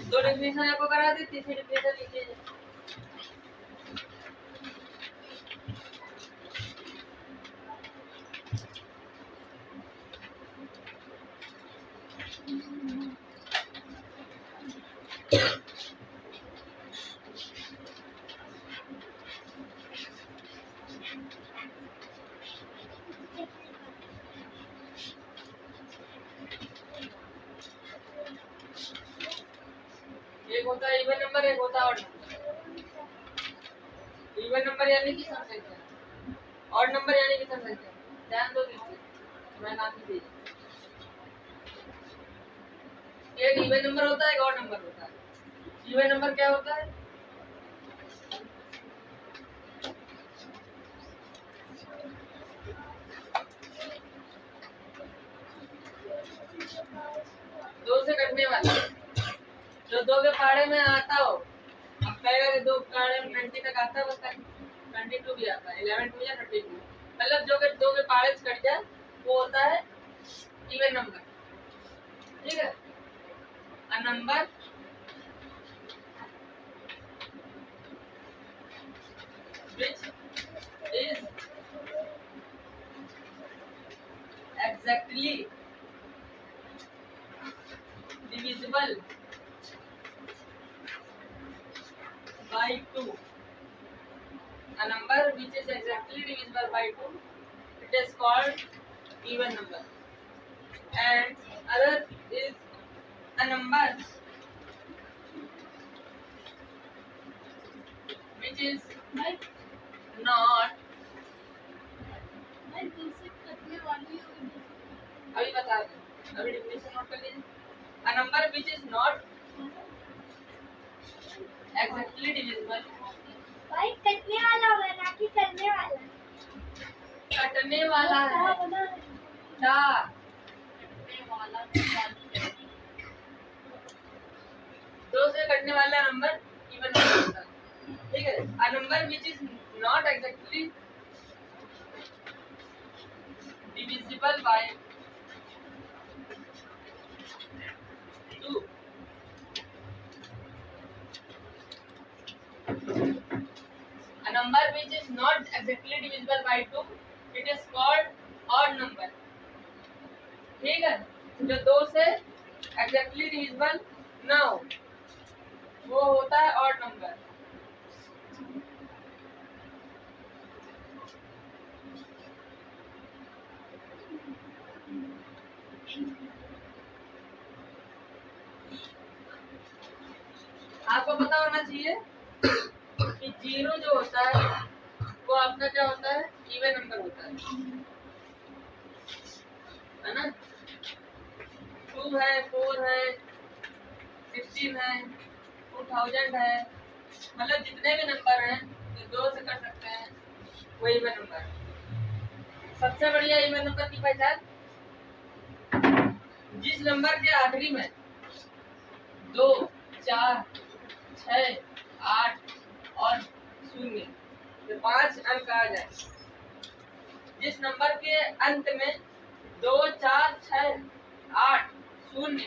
दो डेफिनेशन आपको करा दी, तीसरी डेफिनेशन लिखिए। एक होता है इवन नंबर, एक होता है ऑड नंबर। इवन नंबर यानी कि सम संख्या, ऑड नंबर यानी कि सम संख्या। ध्यान दो इससे, मैं नाम नहीं दीजिए। एक इवन नंबर होता है, एक ऑड नंबर होता है। इवन नंबर क्या होता है? दो से कटने वाला जो 2 के पहाड़े में आता हो, अब कहेगा कि 2 पहाड़े में 20 तक आता है, बस 22 भी आता है, 11 2 या 32, मतलब जो के 2 के पहाड़े से कट जाए वो होता है इवन नंबर। ठीक है, a number which is exactly divisible by 2, a number which is exactly divisible by 2, it is called even number, and other is a number which is not, अभी बता दो, अभी डेफिनेशन नोट कर लीजिए। A number which is not exactly divisible, भाई कटने वाला होगा ना कि करने वाला? कटने वाला है, टा दो से कटने वाला नंबर इवन नंबर होता है। ठीक है, a number which is not exactly divisible by 2, a number which is not exactly divisible by 2, it is called odd number। ठीक है, जो 2 से exactly divisible ना हो वो होता है odd number। आपको पता होना चाहिए कि 0 जो होता है वो आपका क्या होता है, इवन नंबर होता है ना। 2 है, 4 है, 16 है, 2000 है, मतलब जितने भी नंबर हैं जो 2 से कर सकते हैं वो इवन नंबर है। सबसे बढ़िया इवन नंबर की पहचान, जिस नंबर के आखिरी में 2 4 6 8 और 0 ये 5 अंक आ जाए, जिस नंबर के अंत में 2 4 6 8 0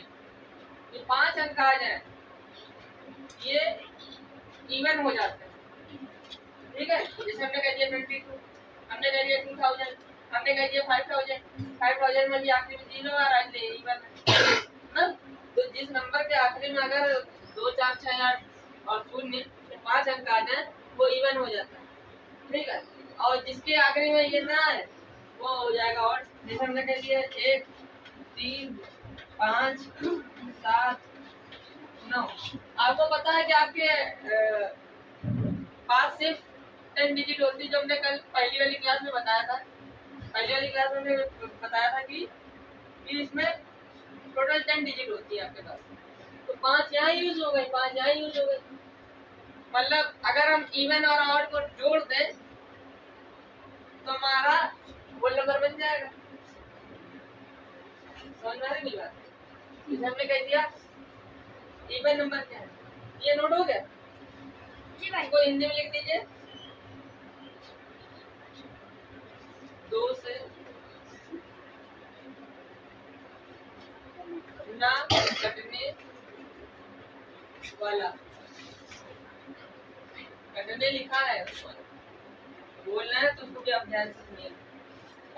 ये 5 अंक आ जाए ये इवन हो जाता है। ठीक है, जैसे हमने कह दिया 22, हमने कह दिया 2000, हमने कह दिया 5000 में भी आखिरी में 0 आ रहा है इवन ना। तो जिस नंबर के आखिरी में अगर 2 4 6 8 और 0 5 अंक आ जाए वो इवन हो जाता है। ठीक है, और जिसके आखिरी में ये ना है वो हो जाएगा और, जैसे हमने कह दिया 1 3 5 7 9। आपको पता है कि आपके पास सिर्फ 10 डिजिट होती है, जो हमने कल पहली वाली क्लास में बताया था। पहली वाली क्लास में बताया था कि इसमें टोटल 10 डिजिट होती है आपके पास, तो 5 यहाँ यूज हो गए, 5 यहाँ यूज हो गए। मतलब अगर हम इवन और ऑड को जोड़ दें तो हमारा होल नंबर बन जाएगा। समझ में आ रही बात? जैसे हमने कह दिया इवन नंबर क्या है, ये नोट हो गया जी भाई, इसको हिंदी में लिख दीजिए। 2 से ना कटने वाला, कटने लिखा है बोलना है तो उसको भी आप ध्यान से सुनिए,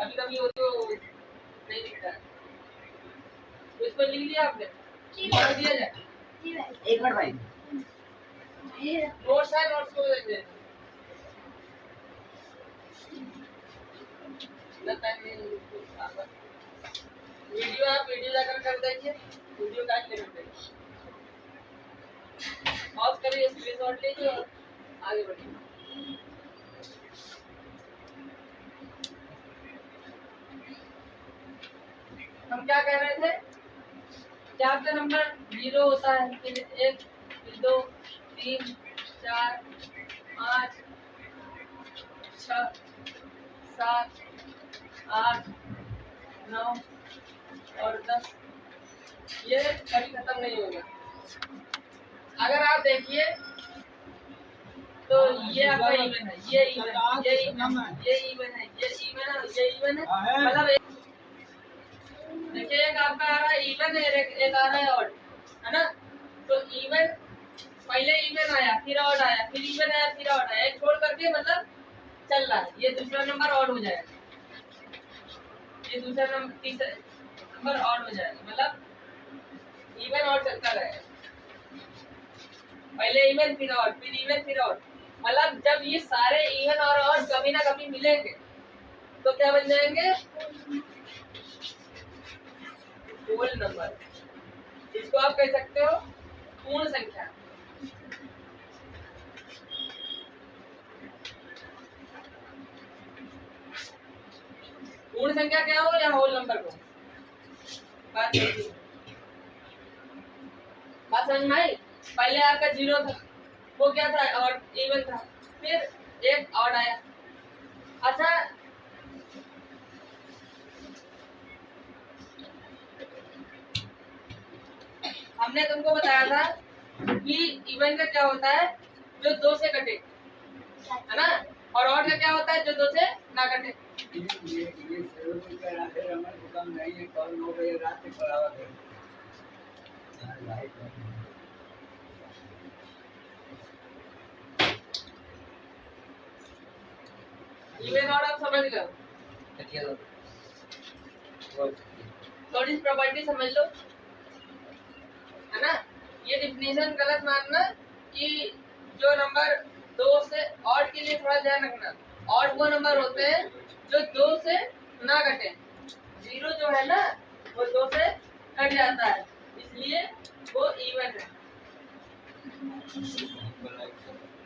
कभी कभी वो तो नहीं दिखता है। तो इसको लिख लिया आपने, लिख दिया जाए। एक मिनट भाई, नोट्स है, नोट्स को देख लें। वीडियो आप वीडियो जाकर कर देखिए, वीडियो काट ले करते पॉज करिए, स्क्रीनशॉट लीजिए और आगे बढ़िए। हम क्या कह रहे थे कि आपका नंबर 0 होता है, फिर 1 फिर 2 3 4 5 6 7 8 9 और 10 ये कभी खत्म नहीं होगा। अगर आप देखिए तो ये आपका इवन है, ये इवन है, ये इवन है, ये इवन है, ये इवन है, ये इवन है, मतलब देखिए एक आपका आ रहा है इवन है, एक आ रहा है ऑड, है ना। तो इवन पहले इवन आया, फिर ऑड आया, फिर इवन आया, फिर ऑड आया, एक छोड़ करके मतलब चल रहा है। ये दूसरा नंबर ऑड हो जाएगा, ये दूसरा नंबर, तीसरा नंबर ऑड हो जाएगा, मतलब इवन ऑड चलता रहेगा। पहले इवन फिर ऑड, फिर इवन फिर ऑड, मतलब जब ये सारे इवन और ऑड कभी ना कभी मिलेंगे तो क्या बन जाएंगे? Whole number. इसको आप कह सकते हो पूर्ण संख्या। पूर्ण संख्या क्या हो या होल नंबर को? बात समझ में आई? पहले आपका जीरो था, वो क्या था? और इवन था, फिर एक ऑड आया। अच्छा, हमने तुमको बताया था कि इवन का क्या होता है? जो दो से कटे, है ना। और ऑड का क्या होता है? जो दो से ना कटे। ये दुकान नहीं है, कल 9 बजे रात में पड़ा हुआ है। इवन ऑड आप समझ लो, थोड़ी प्रॉपर्टी समझ लो, है ना। ये डिफिनेशन गलत मानना कि जो नंबर दो से ऑड के लिए थोड़ा ध्यान रखना, ऑड वो नंबर होते हैं जो दो से ना कटे। जीरो जो है ना वो दो से कट जाता है, इसलिए वो इवन है,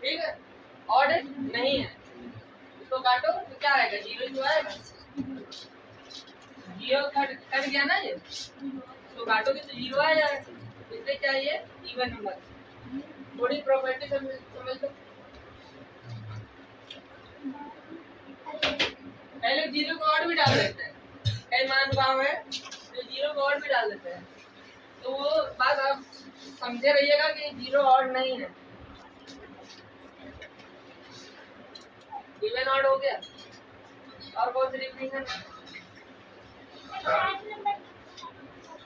ठीक है। ऑड नहीं है, इसको काटो तो क्या आएगा? जीरो जो आएगा, जीरो कट गया ना, ये तो काटोगे तो जीरो आ जाएगा, इसलिए चाहिए इवन नंबर। थोड़ी प्रॉपर्टी समझ लो। पहले जीरो को और भी डाल देते हैं, कई मान भाव है तो जीरो को और भी डाल देते हैं, तो वो बात आप समझे रहिएगा कि जीरो और नहीं है, इवन ऑड हो गया। और कौन सी definition?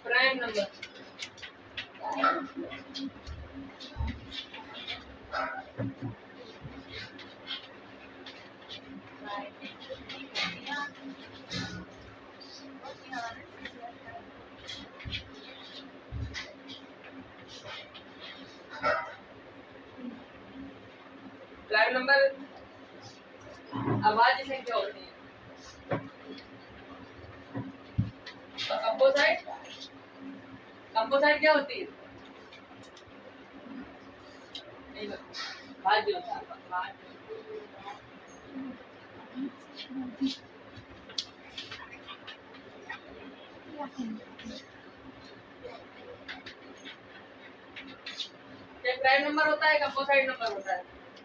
Prime number. Prime number अभाज्य संख्या होती है। और कंपोसाइट क्या होती है? भाज्य होता है। एक प्राइम नंबर होता है, कंपोसाइट नंबर होता है।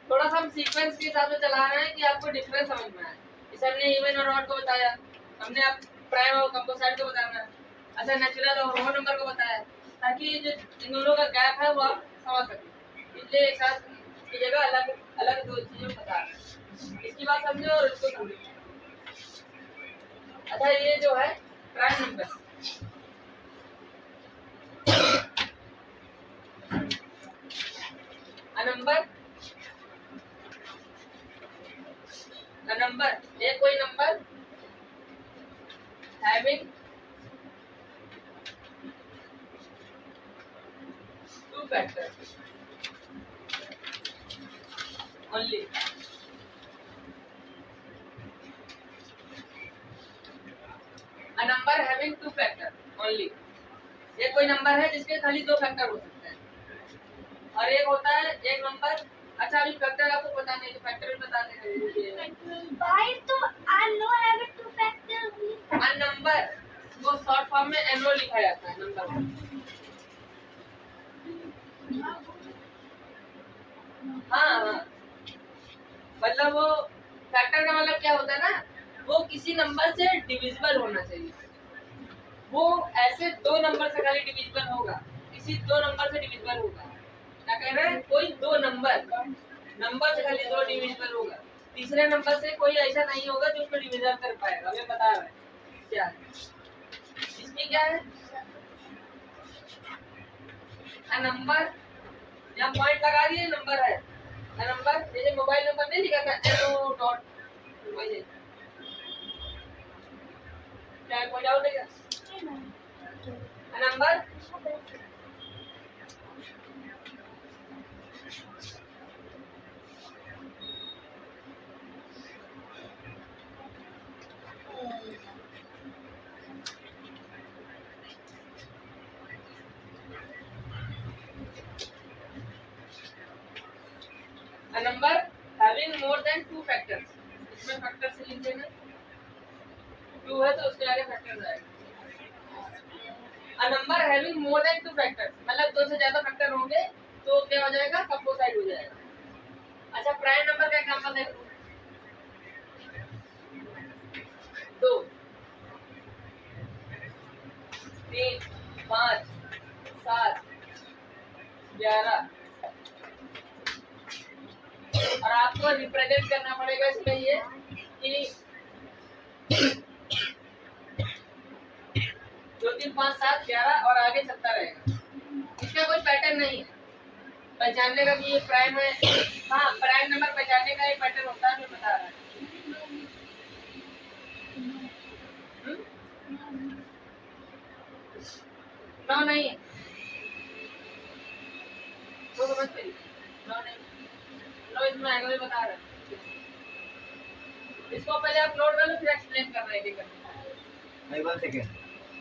थोड़ा सा हम सीक्वेंस के हिसाब से चला रहे हैं कि आपको डिफरेंस समझ में आए। इसे हमने इवन और ऑड को बताया, हमने आप प्राइम और कंपोसाइट को बताना, अच्छा नेचुरल और होल नंबर को बताया, ताकि जो इन दोनों का गैप है वो आप समझ सकें। इसलिए एक साथ की जगह अलग अलग दो चीजों को बता रहे हैं, इसकी बात समझो और इसको समझो। अच्छा, ये जो है प्राइम नंबर, नंबर ये कोई number having two factor only. A number having two factor only, ये कोई नंबर है जिसके खाली दो फैक्टर हो सकते हैं। और एक होता है एक नंबर, अच्छा अभी फैक्टर आपको पता नहीं तो फैक्टर बता देंगे। भाई तो I know have it two factor only. A number वो शॉर्ट फॉर्म में एनओ लिखा जाता है नंबर। हाँ, मतलब वो फैक्टर का मतलब क्या होता है ना, वो किसी नंबर से डिविजिबल होना चाहिए, वो ऐसे दो नंबर से खाली डिविजिबल होगा, किसी दो नंबर से डिविजिबल होगा। क्या कह रहे हैं? कोई दो नंबर से खाली दो डिविजिबल होगा, तीसरे नंबर से कोई ऐसा नहीं होगा जो उसको डिविजन कर पाएगा। हमें बता रहा है क्या है इसमें, क्या है अ नंबर, यहाँ पॉइंट लगा दिए, नंबर है अ नंबर, जैसे मोबाइल नंबर नहीं लिखा था NO डॉट, वैसे क्या कोई डाउट है क्या? A number a number having more than two factors, इसमें फैक्टर से लिख देना, 2 है तो उसके आगे फैक्टर आएगा। a number having more than two factors मतलब दो से ज्यादा फैक्टर होंगे तो क्या हो जाएगा? कंपोजिट हो जाएगा। अच्छा, प्राइम नंबर का एग्जांपल देखो, 2 3 5 7 11, और आपको रिप्रेजेंट करना पड़ेगा इसमें ये कि 2 3 5 7 11 और आगे चलता रहेगा। इसका कोई पैटर्न नहीं है पहचानने का कि ये प्राइम है। हाँ, प्राइम नंबर पहचानने का एक पैटर्न होता है, मैं बता रहा हूँ। 9 नहीं है तो समझ गई, 9 नहीं, 9 इसमें आएगा, मैं बता रहा हूँ। इसको पहले आप नोट कर लो, फिर एक्सप्लेन कर रहे हैं। भाई 1 सेकंड,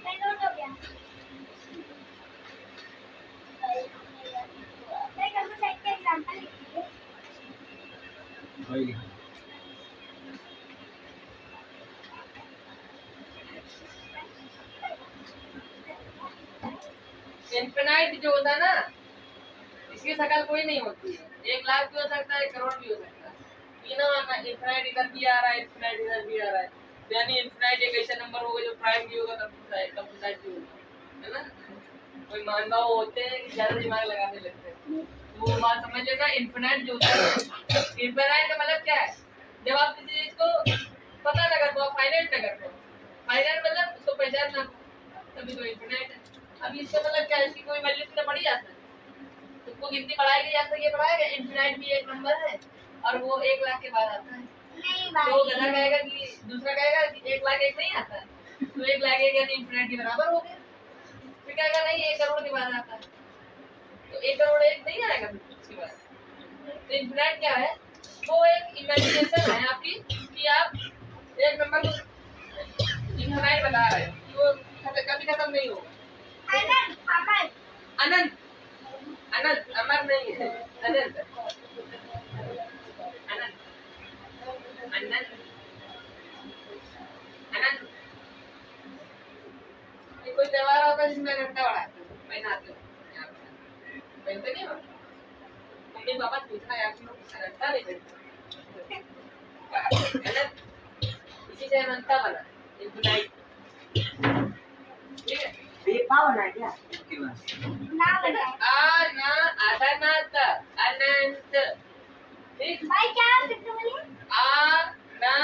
मैं नोट हो गया। मैं कंप्यूटर का एग्जांपल लिखूंगी। वही लिखो। इनफिनाइट जो होता है ना, इसकी शकल कोई नहीं होती है। 1 लाख भी हो सकता है, 1 करोड़ भी हो सकता है। तीनों इनफिनाइट इधर भी आ रहा है, इनफिनाइट इधर भी आ रहा है, यानी इनफिनाइट एक ऐसा नंबर होगा जो प्राइम भी होगा, कंप्यूटर भी होगा, है ना। कोई मानव होते हैं कि ज्यादा दिमाग लगाने लगते हैं, वो बात समझ लेना। इनफिनाइट जो होता है, इनफिनाइट का मतलब क्या है? जब आप किसी चीज को पता ना कर पाओ, फाइनाइट ना कर पाओ, फाइनाइट मतलब उसको पहचान ना, तभी तो इनफिनाइट है। अब इसका मतलब क्या है? इसकी कोई वैल्यू तो पढ़ी जा सकती है, तुमको गिनती पढ़ाएगी या तक ये पढ़ाएगा। इनफिनाइट भी एक नंबर है और वो 1 लाख के बाद आता है। नहीं तो गधा भाई, कहेगा कि दूसरा कहेगा कि 1 लाख 1 नहीं आता है, तो 1 लाख 1 यानी इनफिनाइट के बराबर हो गया। फिर कहेगा नहीं 1 करोड़ के बाद आता है, तो 1 करोड़ 1 नहीं आएगा फिर उसके बाद। तो इनफिनाइट क्या है? वो एक इमेजिनेशन है आपकी कि आप एक नंबर को इनफिनाइट बता रहे हो कि वो कभी खत्म नहीं होगा। अनंत, अमर, अनंत, अनंत, अमर नहीं है, अनंत, अनंत, अनंत, अनंत। ये कोई त्योहार होता है जिसमें घंटा बढ़ाते हैं, पहनाते हैं, पहनते नहीं हो? मम्मी पापा पूछना यार, तुम लोग घंटा नहीं पहनते, अनंत, इसी से अनंता बना, इनफिनाइट, ठीक है। ये पावन है क्या? इसके बाद ना बनाए। आ ना आधा ना था, अनंत, ठीक। भाई क्या फिर से बोलिए? आ ना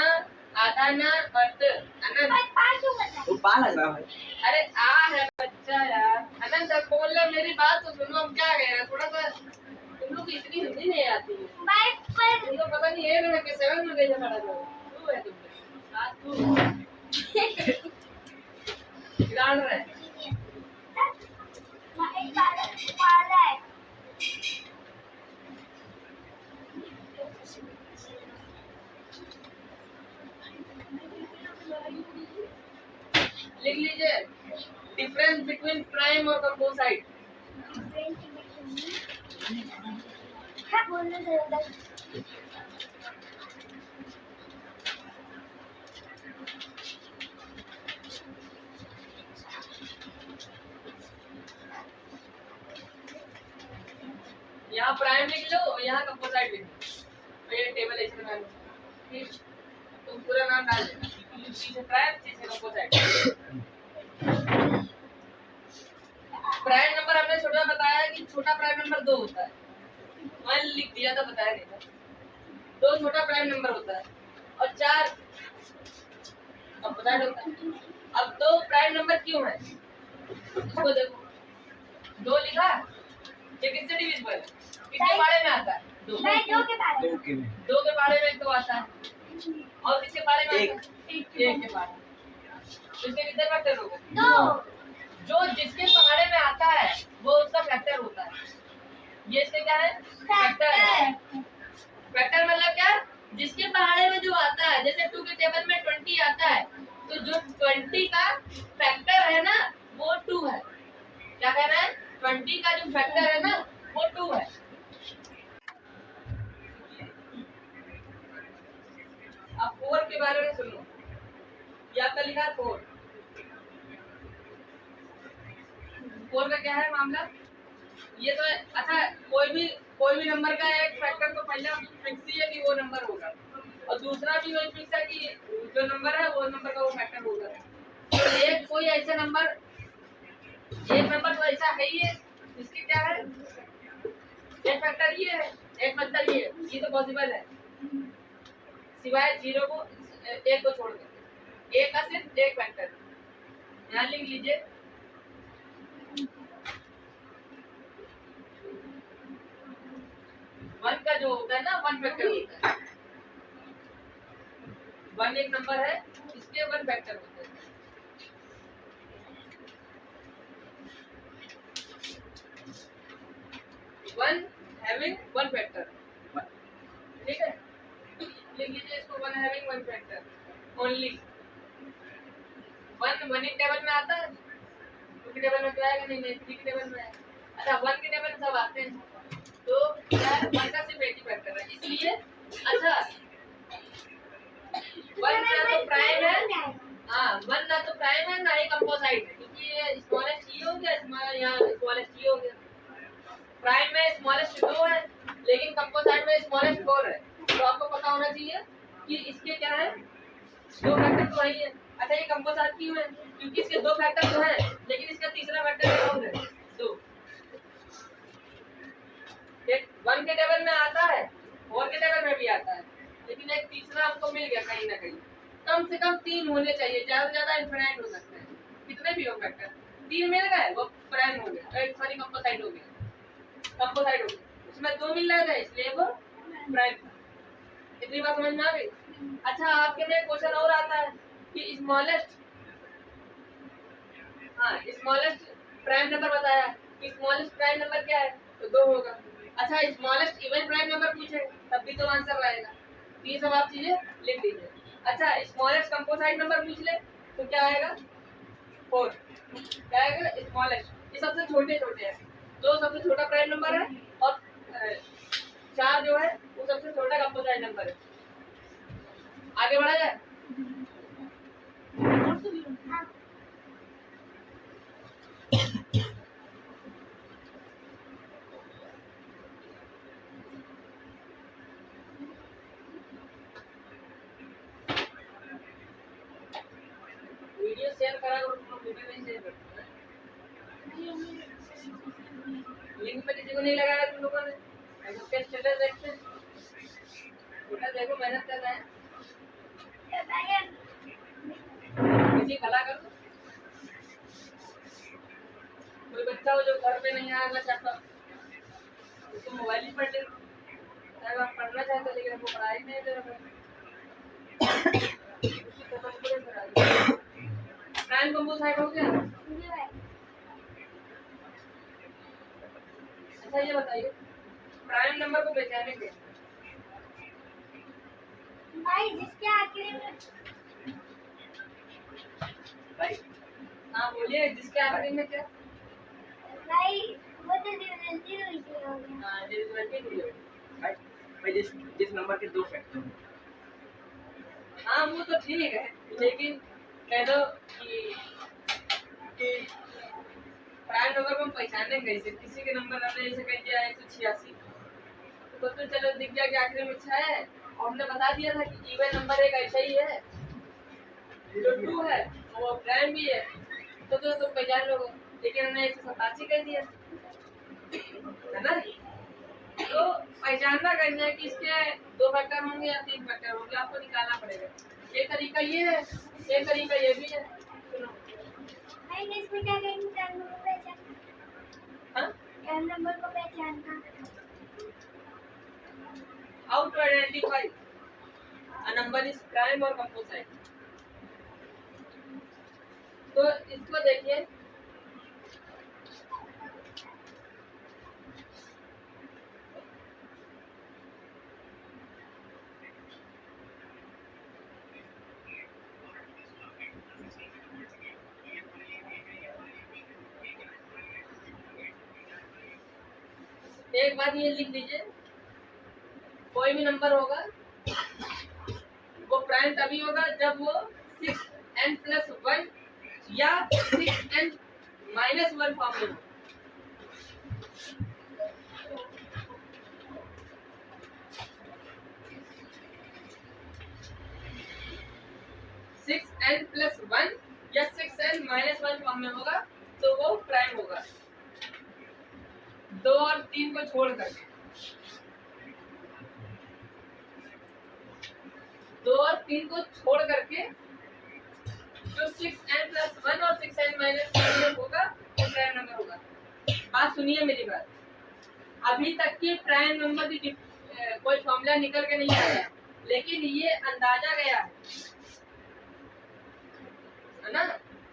आधा ना अर्थ, अनंत। भाई पाँच क्यों बताए? तो पा लग रहा है। अरे आ है बच्चा यार, अनंत अब बोल रहे, मेरी बात तो सुनो, हम क्या कह रहे हैं, थोड़ा सा तुम लोग को इतनी हिंदी नहीं आती है। भाई पर तुमको पता नहीं है ना कि 7 में कैसे पढ़ा जाओ, तू है तुम आज तू जान रहे हैं। एक वाला है। लिख लीजिए डिफरेंस बिटवीन प्राइम और कंपोजिट। हाँ बोलने से ज़्यादा। यहाँ प्राइम लिख लो, यहाँ कंपोजिट लिख लो, ये टेबल ऐसे बना लो, ठीक। तुम पूरा नाम डाल देना, सी से प्राइम, सी से कंपोजिट। प्राइम नंबर हमने छोटा बताया कि छोटा प्राइम नंबर 2 होता है। मान लिख दिया था, बताया नहीं था। 2 छोटा प्राइम नंबर होता है और 4 अब बता दो। अब 2 प्राइम नंबर क्यों है इसको देखो। 2 लिखा, ये किससे डिविजिबल है? किसके बारे में आता है? 2 मैं दो के बारे में। 2 के बारे में तो आता है और किसके बारे में आता है? 1 के बारे में। तो इसके कितने फैक्टर हो गए? 2। जो जिसके पहाड़े में आता है वो उसका फैक्टर होता है। ये इसके क्या है? फैक्टर है। फैक्टर मतलब क्या? जिसके पहाड़े में जो आता है, जैसे 2 के टेबल में 20 आता है, तो जो 20 का फैक्टर है ना वो 2 है। क्या कह रहा है? 20 का जो फैक्टर है ना वो 2 है। अब 4 के बारे में सुनो। या आपका लिखा है 4। 4 का क्या है मामला? ये तो अच्छा, कोई भी नंबर का एक फैक्टर तो पहले फिक्स ही है कि वो नंबर होगा, और दूसरा भी वही फिक्स है कि जो नंबर है वो नंबर का वो फैक्टर होगा। तो एक कोई ऐसा नंबर, एक नंबर तो ऐसा है ही है इसकी क्या है? एक फैक्टर ये है, एक फैक्टर ये तो पॉसिबल है, सिवाय 0 को 1 को छोड़ के। 1 का सिर्फ एक फैक्टर। यहाँ लिख लीजिए 1 का जो होता है ना 1 फैक्टर होता है। 1 एक नंबर है, इसके 1 फैक्टर होते हैं। वन हैविंग 1 फैक्टर, ठीक है? लिख लीजिए इसको 1 हैविंग 1 फैक्टर ओनली। 1 एक टेबल में आता है, 2 के टेबल में तो आएगा नहीं, 3 के टेबल में आएगा। अच्छा 1 के टेबल में सब आते हैं, तो क्या है? 1 का सिर्फ एक ही फैक्टर है, इसलिए अच्छा 1 ना तो प्राइम है, हाँ 1 ना तो प्राइम है ना ही कंपोजिट है, क्योंकि ये स्मॉलेस्ट ई हो गया, यहाँ स्मॉलेस्ट ई हो गया। प्राइम में स्मॉलेस्ट 2 है लेकिन कंपोजिट में स्मॉलेस्ट 4 है। तो आपको पता होना चाहिए कि इसके क्या है? 2 फैक्टर तो वही है। अच्छा ये कंपोजिट क्यों है? क्योंकि इसके 2 फैक्टर तो है लेकिन इसका तीसरा फैक्टर कौन है? 2। 1 के टेबल में आता है, 4 के टेबल में भी आता है, लेकिन एक तीसरा हमको मिल गया कहीं ना कहीं। कम से कम 3 होने चाहिए, ज्यादा से ज्यादा इनफिनाइट हो सकता है, कितने भी हो फैक्टर। 3 मिल गए वो प्राइम हो गया, सॉरी कंपोजिट हो गया, कंपोजिट हो गया। उसमें 2 मिल रहा है इसलिए वो प्राइम था। इतनी बात समझ में आ गई? अच्छा आपके में क्वेश्चन और आता है कि स्मॉलेस्ट, हाँ स्मॉलेस्ट प्राइम नंबर बताया कि स्मॉलेस्ट प्राइम नंबर क्या है? तो 2 होगा। अच्छा स्मॉलेस्ट इवन प्राइम नंबर पूछे तब भी तो आंसर आएगा। तो ये सब आप चीजें लिख दीजिए। अच्छा स्मॉलेस्ट कंपोजिट नंबर पूछ ले तो क्या आएगा? 4। क्या आएगा? स्मॉलेस्ट। ये सबसे छोटे छोटे हैं, 2 सबसे छोटा प्राइम नंबर है और 4 जो है वो सबसे छोटा कंपोजिट नंबर है। आगे बढ़ा जाए। वीडियो शेयर करा करो, तुम लोग वीडियो नहीं शेयर करते हैं। लिंक पे किसी को नहीं लगाया तुम लोगों ने? ऐसे टेस्ट चले देखते हैं, बेटा देखो मेहनत कर रहे हैं, किसी भला कर दो। कोई बच्चा हो जो घर पे नहीं आएगा चाहता, उसको मोबाइल ही पढ़ ले। अगर आप पढ़ना चाहते लेकिन हमको पढ़ाई नहीं दे रहा, प्राइम कंपोजिट हो गया। अच्छा ये बताइए प्राइम नंबर को पहचाने के भाई जिसके आखिरी में, भाई, हाँ बोलिए जिसके आखिरी में क्या? भाई वो तो डिविजिबिलिटी हुई थी। हाँ डिविजिबिलिटी हुई है। भाई जिस नंबर के 2 फैक्टर हो। हाँ वो तो ठीक है, लेकिन कह दो कि प्राइम नंबर को हम पहचाने कैसे? किसी के नंबर हमने जैसे कह दिया 186 तो चलो दिख गया कि आखिरी में 6 है, और हमने बता दिया था कि इवन नंबर एक ऐसा ही है जो 2 है वो प्राइम भी है, तो पहचान लोगे। लेकिन हमने 187 कर दिया, है ना। तो पहचानना करना है कि इसके 2 फैक्टर होंगे या 3 फैक्टर होंगे, आपको निकालना पड़ेगा। एक तरीका ये है, एक तरीका ये भी है। सुनो, नहीं इसमें क्या करेंगे, टर्म नंबर पहचानना, हाँ, टर्म नंबर को पहचानना। How to identify a number is prime और कंपोजिट। तो इसको देखिए, एक बात ये लिख लीजिए, कोई भी नंबर होगा वो प्राइम तभी होगा जब वो 6n+1 या 6n-1 फॉर्म में हो। n+1 या 6n-1 फॉर्म में होगा तो वो प्राइम होगा। 2 और 3 को छोड़ करके, 2 और 3 को छोड़ करके जो 6n+1 और 6n-1 होगा वो प्राइम नंबर होगा। बात सुनिए मेरी बात, अभी तक की प्राइम नंबर की कोई फॉर्मूला निकल के नहीं आया, लेकिन ये अंदाजा गया है ना।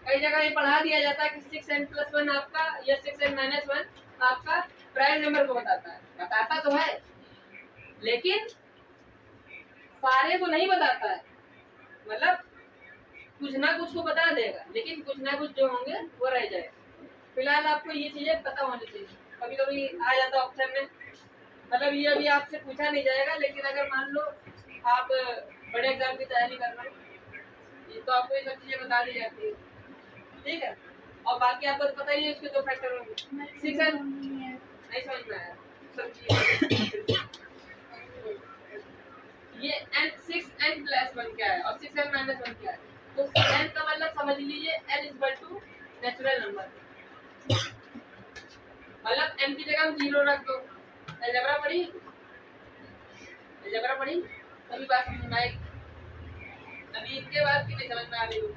कई जगह ये पढ़ा दिया जाता है कि 6n+1 आपका या 6n-1 आपका प्राइम नंबर को बताता तो है, लेकिन सारे को नहीं बताता है। मतलब कुछ ना कुछ को बता देगा, लेकिन कुछ ना कुछ जो होंगे वो रह जाएगा। फिलहाल आपको ये चीजें पता होनी चाहिए। कभी कभी आ जाता ऑप्शन में, मतलब ये अभी आपसे पूछा नहीं जाएगा, लेकिन अगर मान लो आप बड़े एग्जाम की तैयारी कर रहे हो तो आपको ये सब चीजें बता दी जाती है, ठीक है। और बाकी आपको तो पता ही है इसके 2 फैक्टर होंगे। 6n नहीं समझ में आया ये n+1 क्या है और 6n-1 क्या है। तो n का मतलब समझ लीजिए n = नेचुरल नंबर, मतलब n की जगह हम 0 रख दो। अलजेब्रा पढ़ी, अलजेब्रा पढ़ी, अभी बात समझ में आएगी। अभी इसके बाद की नहीं समझ में आ रही हो,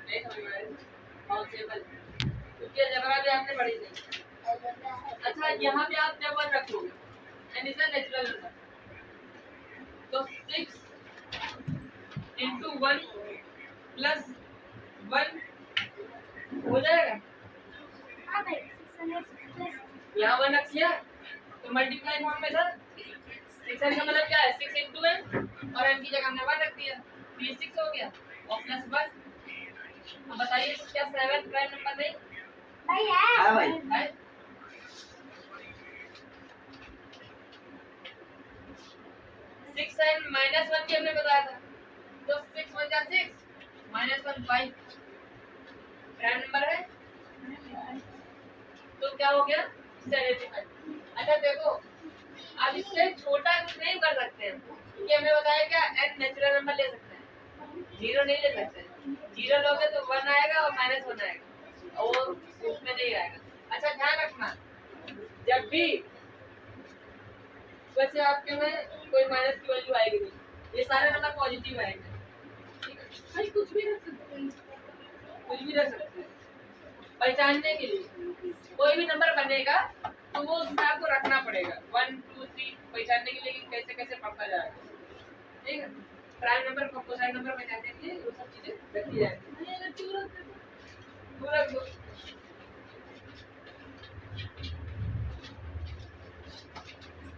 नहीं समझ में आ रही, बहुत सिंपल, क्योंकि अलजेब्रा भी आपने पढ़ी नहीं। अच्छा, यहाँ पे आप जब 1 रखोगे, n is a natural number, तो 6 × 1 + 1 हो जाएगा। हाँ भाई 6 यहाँ 1 रख दिया तो मल्टीप्लाई फॉर्म में था। 6n का मतलब क्या है, 6 × n, और n की जगह हमने 1 रख दिया, तो ये 6 हो गया और +1। अब बताइए क्या 7 प्राइम नंबर नहीं भाई हाँ भाई। है? 6n-1 भी हमने बताया था, तो 6 × 6 -1 5 प्राइम नंबर है, तो क्या हो गया 75। अच्छा देखो, अब इससे छोटा कुछ नहीं कर सकते हैं, क्योंकि हमने बताया क्या n नेचुरल नंबर ले सकते हैं, 0 नहीं ले सकते। 0 लोगे तो 1 आएगा और -1 आएगा, और उसमें नहीं आएगा। अच्छा ध्यान रखना, जब भी वैसे आपके में कोई माइनस की वैल्यू आएगी नहीं, ये सारे नंबर पॉजिटिव आएंगे, ठीक है। भाई कुछ भी रख सकते हैं, कुछ भी रख सकते हैं। पहचानने के लिए कोई भी नंबर बनेगा तो वो उसमें आपको रखना पड़ेगा 1 2 3 पहचानने के लिए कि कैसे कैसे पढ़ता जाएगा, ठीक है। प्राइम नंबर, कंपोजिट नंबर पहचानने के लिए वो सब चीजें रखी जाएंगी। पूरा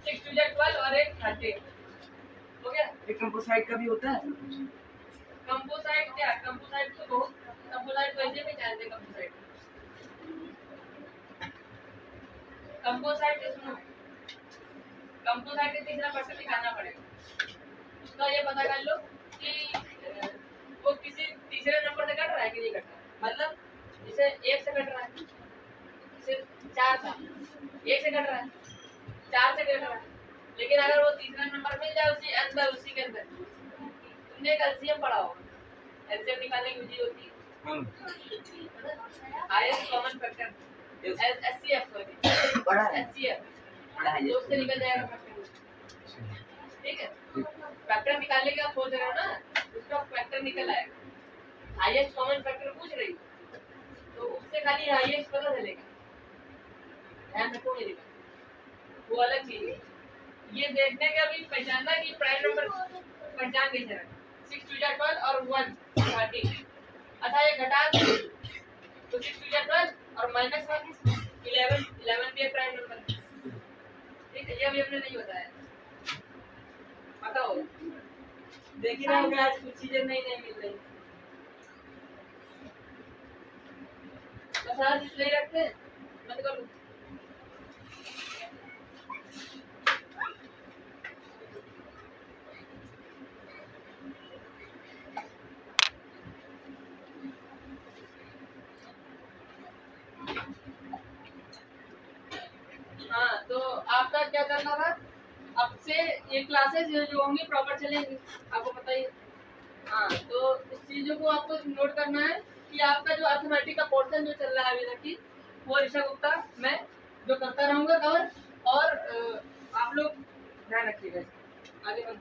6 2 12 और 1 13 हो गया। एक कंपोसाइट का भी होता है। कंपोजिट क्या, कंपोजिट तो बहुत, कंपोजिट वैसे भी जानते हैं। कंपोजिट सुनो, कंपोजिट का तीसरा पर्सन निकालना पड़ेगा। उसका ये पता कर लो कि वो किसी तीसरे नंबर से कट रहा है कि नहीं कट रहा है। मतलब जैसे 1 से कट रहा है, जैसे 4 था, 1 से कट रहा है, 4 से कट रहा है, लेकिन अगर वो तीसरा नंबर मिल जाए उसी अंदर, उसी के अंदर, तुमने एक एलसीएम पढ़ा होगा, एलसीएम निकालने की विधि होती है, highest common factor HCF sorry बड़ा है एचसीएफ बड़ा है तो उससे निकल जाएगा फैक्टर ठीक है फैक्टर निकालने के आप सोच रहे हो ना उसका फैक्टर निकल आएगा हाईएस्ट कॉमन फैक्टर पूछ रही तो उससे खाली हाईएस्ट पता चलेगा ध्यान रखो मेरी बात वो अलग चीज है ये देखने का भी पहचानना कि प्राइम नंबर पहचान कैसे रखें 6 2 12 और 1 13 अच्छा ये घटा दो तो 6 2 12 और -1 11 11 भी एक प्राइम नंबर है ठीक है ये भी हमने नहीं बताया बताओ देख ही रहे होगे आज कुछ चीजें नई नई मिल रही बस आज इसलिए रखते हैं मत करो हाँ तो आपका क्या करना था अब से ये क्लासेस जो होंगी प्रॉपर चलेंगी आपको पता ही है हाँ तो इस चीजों को आपको नोट करना है कि आपका जो अर्थमेटिक का पोर्शन जो चल रहा है अभी तक की वो ऋषा गुप्ता मैं जो करता रहूंगा कवर और आप लोग ध्यान रखिएगा आगे बढ़